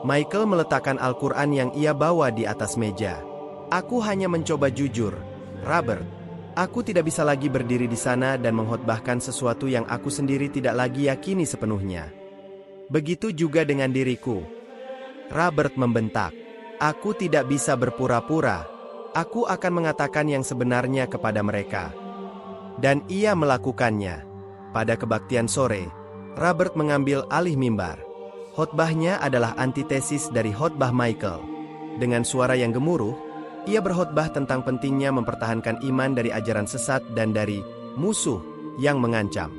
Michael meletakkan Al-Quran yang ia bawa di atas meja. "Aku hanya mencoba jujur, Robert. Aku tidak bisa lagi berdiri di sana dan mengkhotbahkan sesuatu yang aku sendiri tidak lagi yakini sepenuhnya. Begitu juga dengan diriku." Robert membentak. "Aku tidak bisa berpura-pura. Aku akan mengatakan yang sebenarnya kepada mereka." Dan ia melakukannya. Pada kebaktian sore, Robert mengambil alih mimbar. Khotbahnya adalah antitesis dari khotbah Michael. Dengan suara yang gemuruh, ia berkhotbah tentang pentingnya mempertahankan iman dari ajaran sesat dan dari musuh yang mengancam.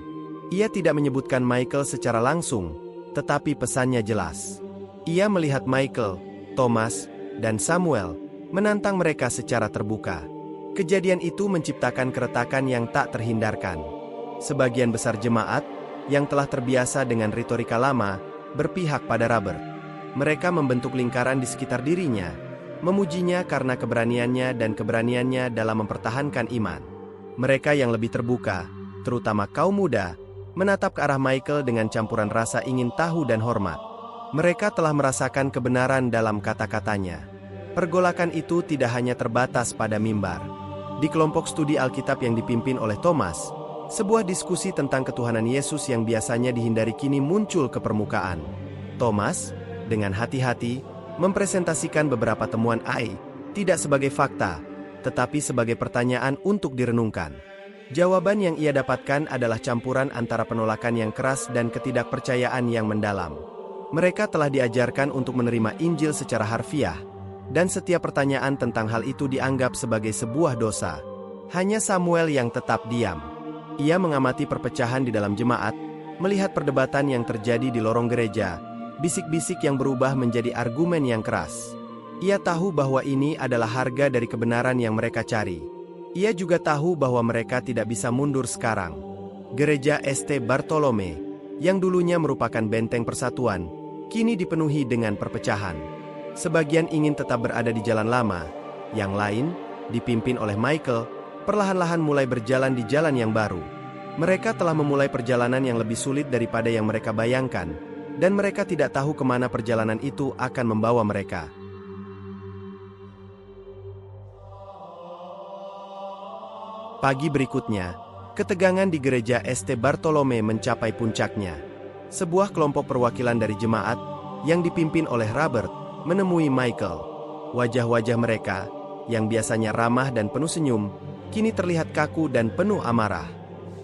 Ia tidak menyebutkan Michael secara langsung, tetapi pesannya jelas. Ia melihat Michael, Thomas, dan Samuel menantang mereka secara terbuka. Kejadian itu menciptakan keretakan yang tak terhindarkan. Sebagian besar jemaat, yang telah terbiasa dengan retorika lama, berpihak pada Robert. Mereka membentuk lingkaran di sekitar dirinya, memujinya karena keberaniannya dalam mempertahankan iman. Mereka yang lebih terbuka, terutama kaum muda, menatap ke arah Michael dengan campuran rasa ingin tahu dan hormat. Mereka telah merasakan kebenaran dalam kata-katanya. Pergolakan itu tidak hanya terbatas pada mimbar. Di kelompok studi Alkitab yang dipimpin oleh Thomas, sebuah diskusi tentang ketuhanan Yesus yang biasanya dihindari kini muncul ke permukaan. Thomas, dengan hati-hati, mempresentasikan beberapa temuan AI, tidak sebagai fakta, tetapi sebagai pertanyaan untuk direnungkan. Jawaban yang ia dapatkan adalah campuran antara penolakan yang keras dan ketidakpercayaan yang mendalam. Mereka telah diajarkan untuk menerima Injil secara harfiah, dan setiap pertanyaan tentang hal itu dianggap sebagai sebuah dosa. Hanya Samuel yang tetap diam. Ia mengamati perpecahan di dalam jemaat, melihat perdebatan yang terjadi di lorong gereja, bisik-bisik yang berubah menjadi argumen yang keras. Ia tahu bahwa ini adalah harga dari kebenaran yang mereka cari. Ia juga tahu bahwa mereka tidak bisa mundur sekarang. Gereja St. Bartolome, yang dulunya merupakan benteng persatuan, kini dipenuhi dengan perpecahan. Sebagian ingin tetap berada di jalan lama, yang lain, dipimpin oleh Michael, perlahan-lahan mulai berjalan di jalan yang baru. Mereka telah memulai perjalanan yang lebih sulit daripada yang mereka bayangkan, dan mereka tidak tahu kemana perjalanan itu akan membawa mereka. Pagi berikutnya, ketegangan di gereja St. Bartolome mencapai puncaknya. Sebuah kelompok perwakilan dari jemaat, yang dipimpin oleh Robert, menemui Michael. Wajah-wajah mereka, yang biasanya ramah dan penuh senyum, kini terlihat kaku dan penuh amarah.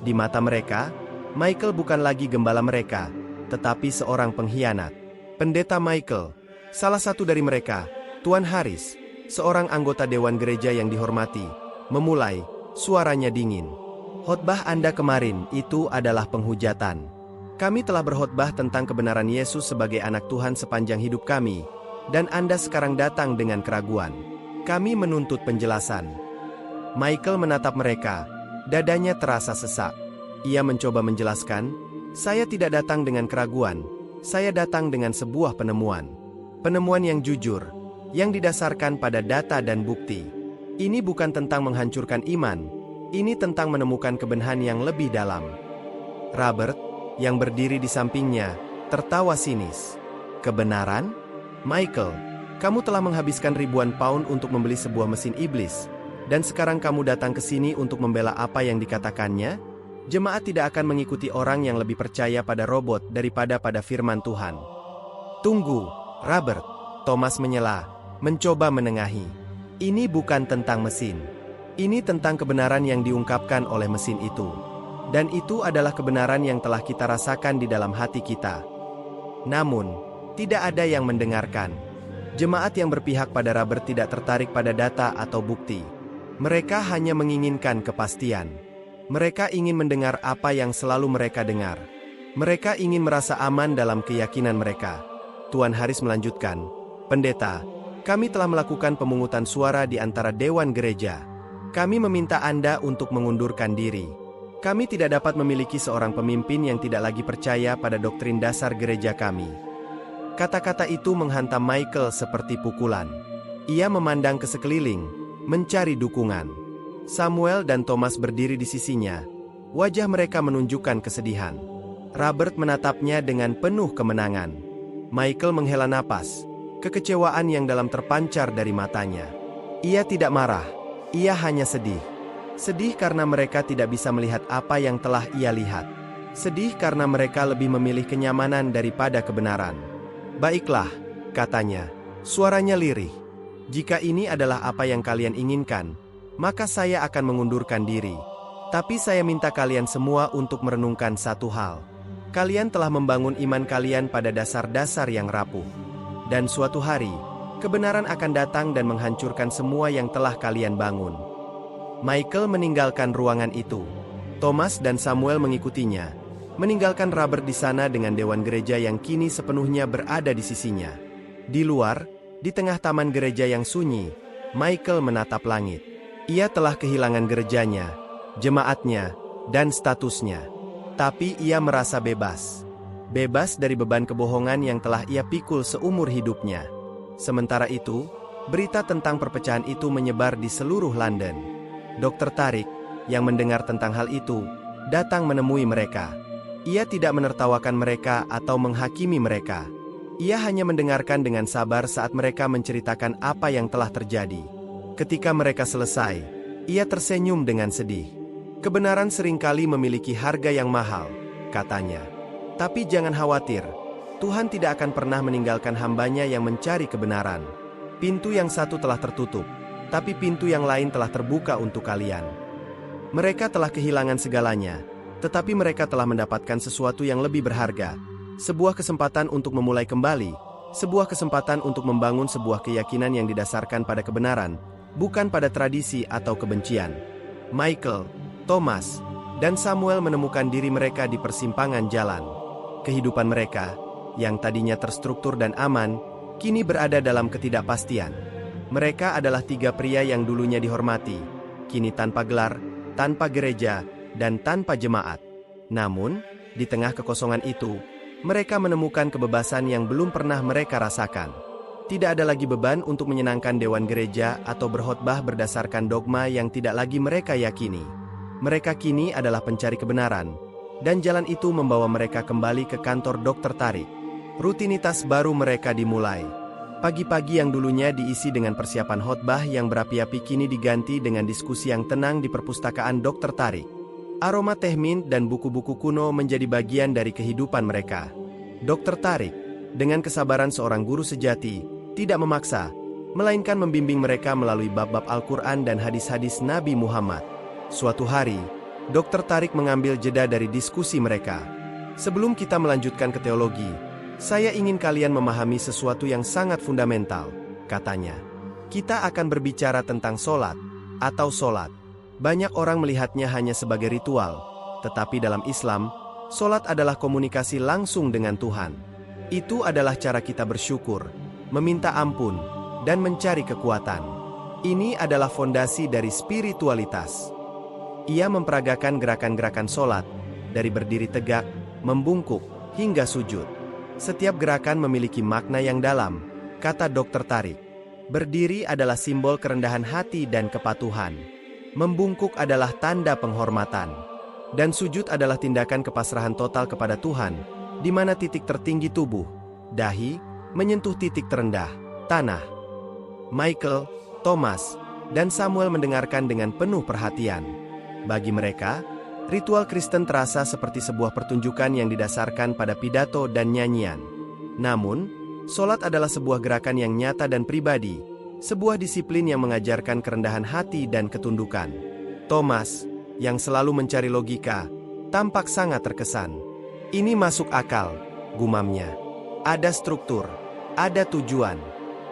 Di mata mereka, Michael bukan lagi gembala mereka, tetapi seorang pengkhianat. Pendeta Michael, salah satu dari mereka, Tuan Harris, seorang anggota dewan gereja yang dihormati, memulai, suaranya dingin. "Khotbah Anda kemarin itu adalah penghujatan. Kami telah berkhotbah tentang kebenaran Yesus sebagai anak Tuhan sepanjang hidup kami, dan Anda sekarang datang dengan keraguan. Kami menuntut penjelasan." Michael menatap mereka, dadanya terasa sesak. Ia mencoba menjelaskan, "Saya tidak datang dengan keraguan, saya datang dengan sebuah penemuan. Penemuan yang jujur, yang didasarkan pada data dan bukti. Ini bukan tentang menghancurkan iman, ini tentang menemukan kebenaran yang lebih dalam." Robert, yang berdiri di sampingnya, tertawa sinis. "Kebenaran? Michael, kamu telah menghabiskan ribuan pound untuk membeli sebuah mesin iblis, dan sekarang kamu datang ke sini untuk membela apa yang dikatakannya? Jemaat tidak akan mengikuti orang yang lebih percaya pada robot daripada pada firman Tuhan." "Tunggu, Robert," Thomas menyela, mencoba menengahi. "Ini bukan tentang mesin. Ini tentang kebenaran yang diungkapkan oleh mesin itu. Dan itu adalah kebenaran yang telah kita rasakan di dalam hati kita. Namun, tidak ada yang mendengarkan." Jemaat yang berpihak pada Robert tidak tertarik pada data atau bukti. Mereka hanya menginginkan kepastian. Mereka ingin mendengar apa yang selalu mereka dengar. Mereka ingin merasa aman dalam keyakinan mereka. Tuan Harris melanjutkan, "Pendeta, kami telah melakukan pemungutan suara di antara dewan gereja. Kami meminta Anda untuk mengundurkan diri. Kami tidak dapat memiliki seorang pemimpin yang tidak lagi percaya pada doktrin dasar gereja kami. Kata-kata itu menghantam Michael seperti pukulan. Ia memandang ke sekeliling, mencari dukungan. Samuel dan Thomas berdiri di sisinya. Wajah mereka menunjukkan kesedihan. Robert menatapnya dengan penuh kemenangan. Michael menghela napas, kekecewaan yang dalam terpancar dari matanya. Ia tidak marah, ia hanya sedih. Sedih karena mereka tidak bisa melihat apa yang telah ia lihat. Sedih karena mereka lebih memilih kenyamanan daripada kebenaran. Baiklah, katanya, suaranya lirih. Jika ini adalah apa yang kalian inginkan, maka saya akan mengundurkan diri. Tapi saya minta kalian semua untuk merenungkan satu hal. Kalian telah membangun iman kalian pada dasar-dasar yang rapuh. Dan suatu hari, kebenaran akan datang dan menghancurkan semua yang telah kalian bangun. Michael meninggalkan ruangan itu. Thomas dan Samuel mengikutinya, meninggalkan Robert di sana dengan dewan gereja yang kini sepenuhnya berada di sisinya. Di luar, di tengah taman gereja yang sunyi, Michael menatap langit. Ia telah kehilangan gerejanya, jemaatnya, dan statusnya. Tapi ia merasa bebas. Bebas dari beban kebohongan yang telah ia pikul seumur hidupnya. Sementara itu, berita tentang perpecahan itu menyebar di seluruh London. Dr. Tariq, yang mendengar tentang hal itu, datang menemui mereka. Ia tidak menertawakan mereka atau menghakimi mereka. Ia hanya mendengarkan dengan sabar saat mereka menceritakan apa yang telah terjadi. Ketika mereka selesai, ia tersenyum dengan sedih. Kebenaran seringkali memiliki harga yang mahal, katanya. Tapi jangan khawatir, Tuhan tidak akan pernah meninggalkan hambanya yang mencari kebenaran. Pintu yang satu telah tertutup, tapi pintu yang lain telah terbuka untuk kalian. Mereka telah kehilangan segalanya, tetapi mereka telah mendapatkan sesuatu yang lebih berharga. Sebuah kesempatan untuk memulai kembali, sebuah kesempatan untuk membangun sebuah keyakinan yang didasarkan pada kebenaran, bukan pada tradisi atau kebencian. Michael, Thomas, dan Samuel menemukan diri mereka di persimpangan jalan. Kehidupan mereka, yang tadinya terstruktur dan aman, kini berada dalam ketidakpastian. Mereka adalah tiga pria yang dulunya dihormati, kini tanpa gelar, tanpa gereja, dan tanpa jemaat. Namun, di tengah kekosongan itu, mereka menemukan kebebasan yang belum pernah mereka rasakan. Tidak ada lagi beban untuk menyenangkan dewan gereja atau berkhotbah berdasarkan dogma yang tidak lagi mereka yakini. Mereka kini adalah pencari kebenaran, dan jalan itu membawa mereka kembali ke kantor Dr. Tariq. Rutinitas baru mereka dimulai. Pagi-pagi yang dulunya diisi dengan persiapan khotbah yang berapi-api kini diganti dengan diskusi yang tenang di perpustakaan Dr. Tariq. Aroma teh mint dan buku-buku kuno menjadi bagian dari kehidupan mereka. Dr. Tariq, dengan kesabaran seorang guru sejati, tidak memaksa, melainkan membimbing mereka melalui bab-bab Al-Quran dan hadis-hadis Nabi Muhammad. Suatu hari, Dr. Tariq mengambil jeda dari diskusi mereka. Sebelum kita melanjutkan ke teologi, saya ingin kalian memahami sesuatu yang sangat fundamental, katanya. Kita akan berbicara tentang solat, atau solat. Banyak orang melihatnya hanya sebagai ritual, tetapi dalam Islam, solat adalah komunikasi langsung dengan Tuhan. Itu adalah cara kita bersyukur, meminta ampun, dan mencari kekuatan. Ini adalah fondasi dari spiritualitas. Ia memperagakan gerakan-gerakan solat, dari berdiri tegak, membungkuk, hingga sujud. Setiap gerakan memiliki makna yang dalam, kata Dr. Tariq. Berdiri adalah simbol kerendahan hati dan kepatuhan. Membungkuk adalah tanda penghormatan. Dan sujud adalah tindakan kepasrahan total kepada Tuhan, di mana titik tertinggi tubuh, dahi, menyentuh titik terendah, tanah. Michael, Thomas, dan Samuel mendengarkan dengan penuh perhatian. Bagi mereka, ritual Kristen terasa seperti sebuah pertunjukan yang didasarkan pada pidato dan nyanyian. Namun, solat adalah sebuah gerakan yang nyata dan pribadi, sebuah disiplin yang mengajarkan kerendahan hati dan ketundukan. Thomas, yang selalu mencari logika, tampak sangat terkesan. Ini masuk akal, gumamnya. Ada struktur, ada tujuan.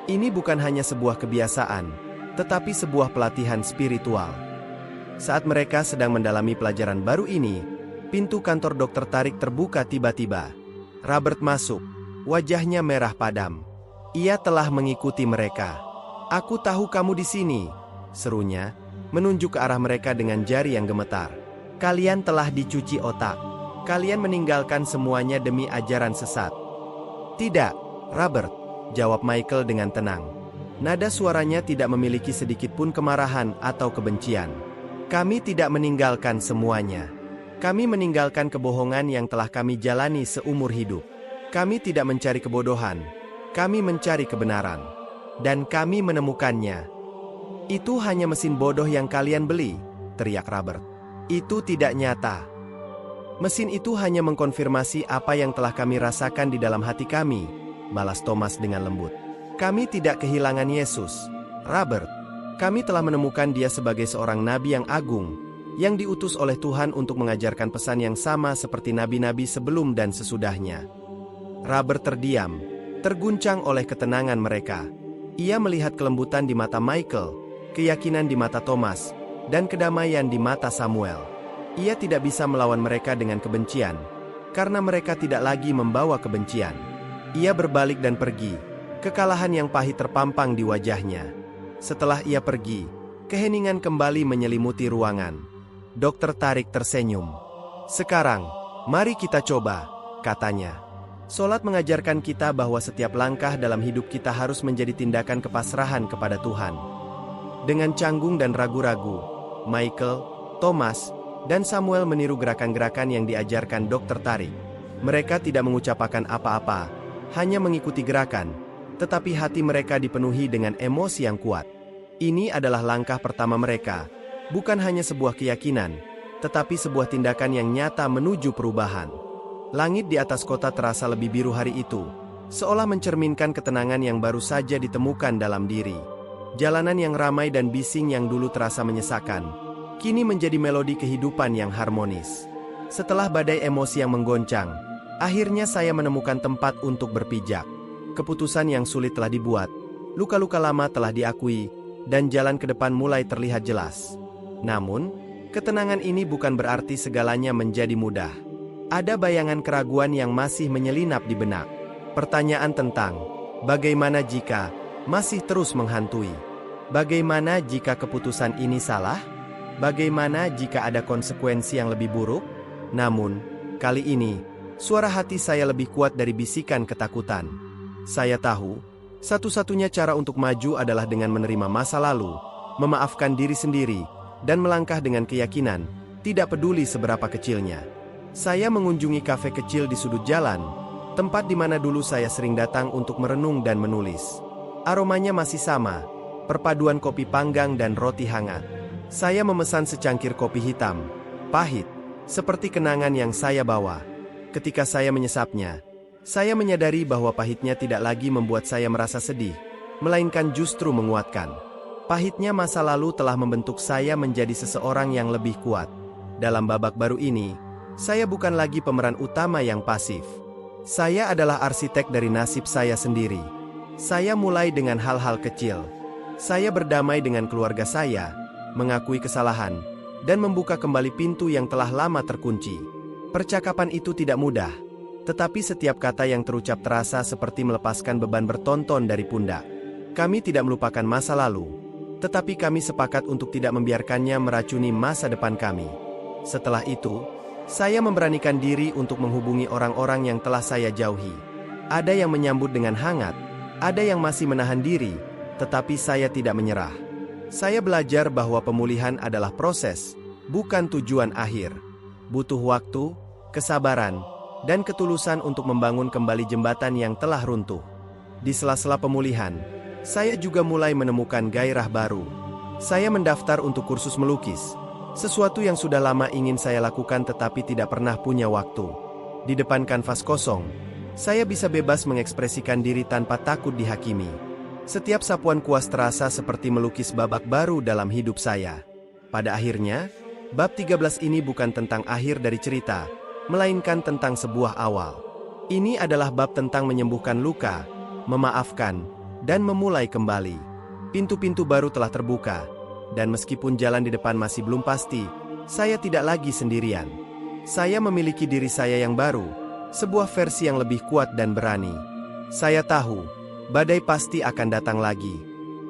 Ini bukan hanya sebuah kebiasaan, tetapi sebuah pelatihan spiritual. Saat mereka sedang mendalami pelajaran baru ini, pintu kantor Dr. Tariq terbuka tiba-tiba. Robert masuk, wajahnya merah padam. Ia telah mengikuti mereka. "Aku tahu kamu di sini," serunya. menunjuk ke arah mereka dengan jari yang gemetar. Kalian telah dicuci otak. Kalian meninggalkan semuanya demi ajaran sesat. Tidak, Robert, jawab Michael dengan tenang. Nada suaranya tidak memiliki sedikit pun kemarahan atau kebencian. Kami tidak meninggalkan semuanya. Kami meninggalkan kebohongan yang telah kami jalani seumur hidup. Kami tidak mencari kebodohan. Kami mencari kebenaran. Dan kami menemukannya. Itu hanya mesin bodoh yang kalian beli, teriak Robert. Itu tidak nyata. Mesin itu hanya mengkonfirmasi apa yang telah kami rasakan di dalam hati kami, balas Thomas dengan lembut. Kami tidak kehilangan Yesus, Robert. Kami telah menemukan dia sebagai seorang nabi yang agung, yang diutus oleh Tuhan untuk mengajarkan pesan yang sama seperti nabi-nabi sebelum dan sesudahnya. Robert terdiam, terguncang oleh ketenangan mereka. Ia melihat kelembutan di mata Michael, keyakinan di mata Thomas, dan kedamaian di mata Samuel. Ia tidak bisa melawan mereka dengan kebencian, karena mereka tidak lagi membawa kebencian. Ia berbalik dan pergi, kekalahan yang pahit terpampang di wajahnya. Setelah ia pergi, keheningan kembali menyelimuti ruangan. Dokter Tarik tersenyum. Sekarang, mari kita coba, katanya. Solat mengajarkan kita bahwa setiap langkah dalam hidup kita harus menjadi tindakan kepasrahan kepada Tuhan. Dengan canggung dan ragu-ragu, Michael, Thomas, dan Samuel meniru gerakan-gerakan yang diajarkan Dokter Tarik. Mereka tidak mengucapkan apa-apa, hanya mengikuti gerakan, tetapi hati mereka dipenuhi dengan emosi yang kuat. Ini adalah langkah pertama mereka, bukan hanya sebuah keyakinan, tetapi sebuah tindakan yang nyata menuju perubahan. Langit di atas kota terasa lebih biru hari itu, seolah mencerminkan ketenangan yang baru saja ditemukan dalam diri. Jalanan yang ramai dan bising yang dulu terasa menyesakan, kini menjadi melodi kehidupan yang harmonis. Setelah badai emosi yang menggoncang, akhirnya saya menemukan tempat untuk berpijak. Keputusan yang sulit telah dibuat, luka-luka lama telah diakui, dan jalan ke depan mulai terlihat jelas. Namun, ketenangan ini bukan berarti segalanya menjadi mudah. Ada bayangan keraguan yang masih menyelinap di benak. Pertanyaan tentang, bagaimana jika, masih terus menghantui. Bagaimana jika keputusan ini salah? Bagaimana jika ada konsekuensi yang lebih buruk? Namun, kali ini, suara hati saya lebih kuat dari bisikan ketakutan. Saya tahu, satu-satunya cara untuk maju adalah dengan menerima masa lalu, memaafkan diri sendiri, dan melangkah dengan keyakinan, tidak peduli seberapa kecilnya. Saya mengunjungi kafe kecil di sudut jalan, tempat di mana dulu saya sering datang untuk merenung dan menulis. Aromanya masih sama, perpaduan kopi panggang dan roti hangat. Saya memesan secangkir kopi hitam, pahit, seperti kenangan yang saya bawa. Ketika saya menyesapnya, saya menyadari bahwa pahitnya tidak lagi membuat saya merasa sedih, melainkan justru menguatkan. Pahitnya masa lalu telah membentuk saya menjadi seseorang yang lebih kuat. Dalam babak baru ini, saya bukan lagi pemeran utama yang pasif. Saya adalah arsitek dari nasib saya sendiri. Saya mulai dengan hal-hal kecil. Saya berdamai dengan keluarga saya, mengakui kesalahan, dan membuka kembali pintu yang telah lama terkunci. Percakapan itu tidak mudah, tetapi setiap kata yang terucap terasa seperti melepaskan beban bertonton dari pundak. Kami tidak melupakan masa lalu, tetapi kami sepakat untuk tidak membiarkannya meracuni masa depan kami. Setelah itu, saya memberanikan diri untuk menghubungi orang-orang yang telah saya jauhi. Ada yang menyambut dengan hangat, ada yang masih menahan diri, tetapi saya tidak menyerah. Saya belajar bahwa pemulihan adalah proses, bukan tujuan akhir. Butuh waktu, kesabaran, dan ketulusan untuk membangun kembali jembatan yang telah runtuh. Di sela-sela pemulihan, saya juga mulai menemukan gairah baru. Saya mendaftar untuk kursus melukis, sesuatu yang sudah lama ingin saya lakukan tetapi tidak pernah punya waktu. Di depan kanvas kosong, saya bisa bebas mengekspresikan diri tanpa takut dihakimi. Setiap sapuan kuas terasa seperti melukis babak baru dalam hidup saya. Pada akhirnya, bab 13 ini bukan tentang akhir dari cerita, melainkan tentang sebuah awal. Ini adalah bab tentang menyembuhkan luka, memaafkan, dan memulai kembali. Pintu-pintu baru telah terbuka, dan meskipun jalan di depan masih belum pasti, saya tidak lagi sendirian. Saya memiliki diri saya yang baru, sebuah versi yang lebih kuat dan berani. Saya tahu, badai pasti akan datang lagi.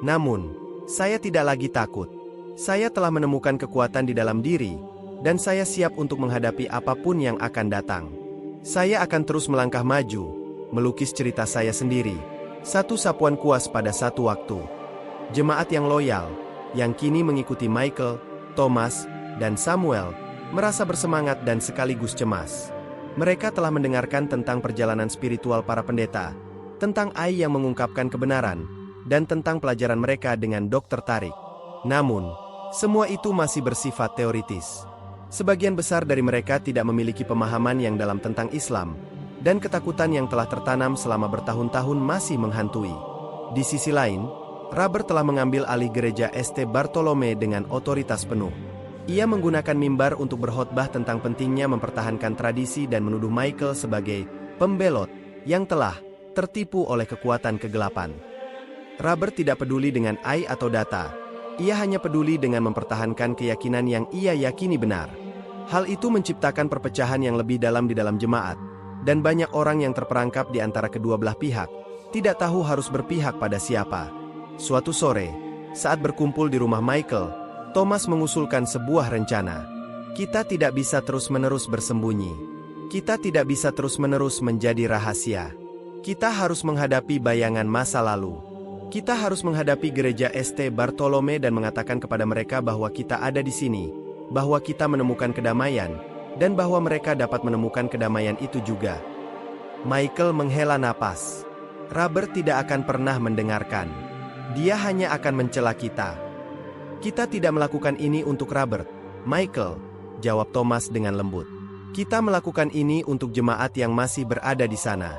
Namun, saya tidak lagi takut. Saya telah menemukan kekuatan di dalam diri, dan saya siap untuk menghadapi apapun yang akan datang. Saya akan terus melangkah maju, melukis cerita saya sendiri, satu sapuan kuas pada satu waktu. Jemaat yang loyal, yang kini mengikuti Michael, Thomas, dan Samuel, merasa bersemangat dan sekaligus cemas. Mereka telah mendengarkan tentang perjalanan spiritual para pendeta, tentang Ai yang mengungkapkan kebenaran, dan tentang pelajaran mereka dengan Dr. Tarik. Namun, semua itu masih bersifat teoritis. Sebagian besar dari mereka tidak memiliki pemahaman yang dalam tentang Islam, dan ketakutan yang telah tertanam selama bertahun-tahun masih menghantui. Di sisi lain, Robert telah mengambil alih gereja St. Bartolome dengan otoritas penuh. Ia menggunakan mimbar untuk berkhotbah tentang pentingnya mempertahankan tradisi dan menuduh Michael sebagai pembelot yang telah tertipu oleh kekuatan kegelapan. Robert tidak peduli dengan Ai atau data. Ia hanya peduli dengan mempertahankan keyakinan yang ia yakini benar. Hal itu menciptakan perpecahan yang lebih dalam di dalam jemaat, dan banyak orang yang terperangkap di antara kedua belah pihak, tidak tahu harus berpihak pada siapa. Suatu sore, saat berkumpul di rumah Michael, Thomas mengusulkan sebuah rencana. Kita tidak bisa terus-menerus bersembunyi. Kita tidak bisa terus-menerus menjadi rahasia. Kita harus menghadapi bayangan masa lalu. Kita harus menghadapi gereja St. Bartolome dan mengatakan kepada mereka bahwa kita ada di sini, bahwa kita menemukan kedamaian, dan bahwa mereka dapat menemukan kedamaian itu juga. Michael menghela napas. Robert tidak akan pernah mendengarkan. Dia hanya akan mencela kita. Kita tidak melakukan ini untuk Robert, Michael, jawab Thomas dengan lembut. Kita melakukan ini untuk jemaat yang masih berada di sana.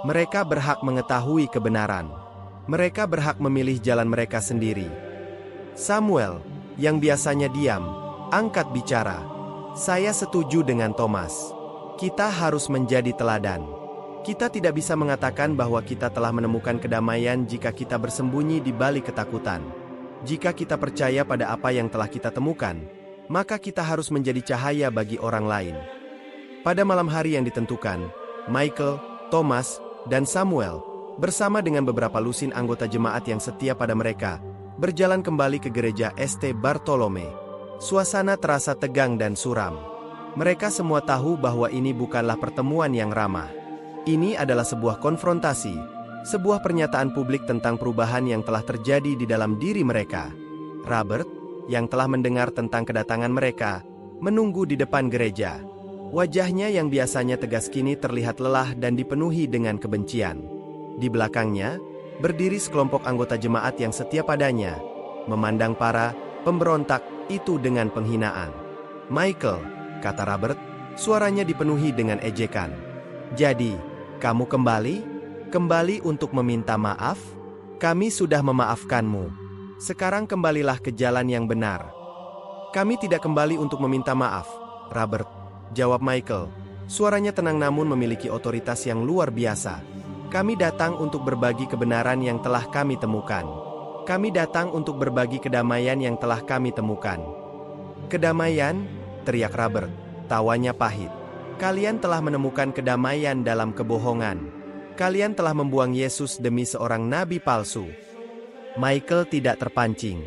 Mereka berhak mengetahui kebenaran. Mereka berhak memilih jalan mereka sendiri. Samuel, yang biasanya diam, angkat bicara. Saya setuju dengan Thomas. Kita harus menjadi teladan. Kita tidak bisa mengatakan bahwa kita telah menemukan kedamaian jika kita bersembunyi di balik ketakutan. Jika kita percaya pada apa yang telah kita temukan, maka kita harus menjadi cahaya bagi orang lain. Pada malam hari yang ditentukan, Michael, Thomas, dan Samuel, bersama dengan beberapa lusin anggota jemaat yang setia pada mereka, berjalan kembali ke gereja St. Bartolome. Suasana terasa tegang dan suram. Mereka semua tahu bahwa ini bukanlah pertemuan yang ramah. Ini adalah sebuah konfrontasi, sebuah pernyataan publik tentang perubahan yang telah terjadi di dalam diri mereka. Robert, yang telah mendengar tentang kedatangan mereka, menunggu di depan gereja. Wajahnya yang biasanya tegas kini terlihat lelah dan dipenuhi dengan kebencian. Di belakangnya, berdiri sekelompok anggota jemaat yang setia padanya, memandang para pemberontak itu dengan penghinaan. Michael, kata Robert, suaranya dipenuhi dengan ejekan. Jadi, kamu kembali? Kembali untuk meminta maaf? Kami sudah memaafkanmu. Sekarang kembalilah ke jalan yang benar. Kami tidak kembali untuk meminta maaf, Robert, jawab Michael. Suaranya tenang namun memiliki otoritas yang luar biasa. Kami datang untuk berbagi kebenaran yang telah kami temukan. Kami datang untuk berbagi kedamaian yang telah kami temukan. Kedamaian, teriak Robert, tawanya pahit. Kalian telah menemukan kedamaian dalam kebohongan. Kalian telah membuang Yesus demi seorang nabi palsu. Michael tidak terpancing.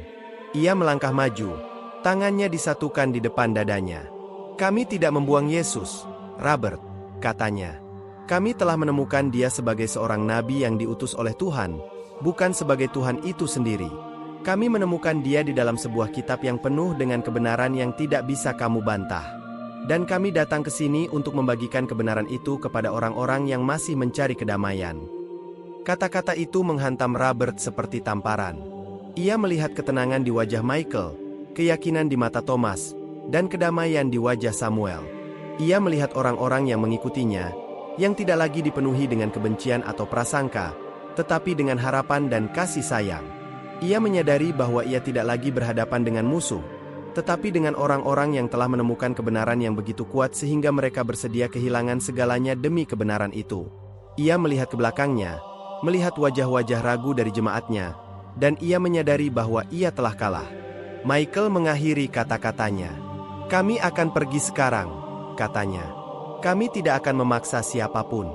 Ia melangkah maju, tangannya disatukan di depan dadanya. Kami tidak membuang Yesus, Robert, katanya. Kami telah menemukan dia sebagai seorang nabi yang diutus oleh Tuhan, bukan sebagai Tuhan itu sendiri. Kami menemukan dia di dalam sebuah kitab yang penuh dengan kebenaran yang tidak bisa kamu bantah. Dan kami datang ke sini untuk membagikan kebenaran itu kepada orang-orang yang masih mencari kedamaian. Kata-kata itu menghantam Robert seperti tamparan. Ia melihat ketenangan di wajah Michael, keyakinan di mata Thomas, dan kedamaian di wajah Samuel. Ia melihat orang-orang yang mengikutinya, yang tidak lagi dipenuhi dengan kebencian atau prasangka, tetapi dengan harapan dan kasih sayang. Ia menyadari bahwa ia tidak lagi berhadapan dengan musuh, tetapi dengan orang-orang yang telah menemukan kebenaran yang begitu kuat sehingga mereka bersedia kehilangan segalanya demi kebenaran itu. Ia melihat ke belakangnya, melihat wajah-wajah ragu dari jemaatnya, dan ia menyadari bahwa ia telah kalah. Michael mengakhiri kata-katanya. Kami akan pergi sekarang, katanya. Kami tidak akan memaksa siapapun.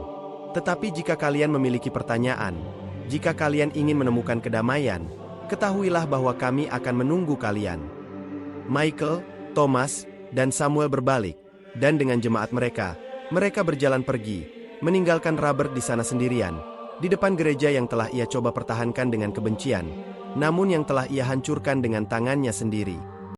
Tetapi jika kalian memiliki pertanyaan, jika kalian ingin menemukan kedamaian, ketahuilah bahwa kami akan menunggu kalian. Michael, Thomas, dan Samuel berbalik, dan dengan jemaat mereka, mereka berjalan pergi, meninggalkan Robert di sana sendirian, di depan gereja yang telah ia coba pertahankan dengan kebencian, namun yang telah ia hancurkan dengan tangannya sendiri.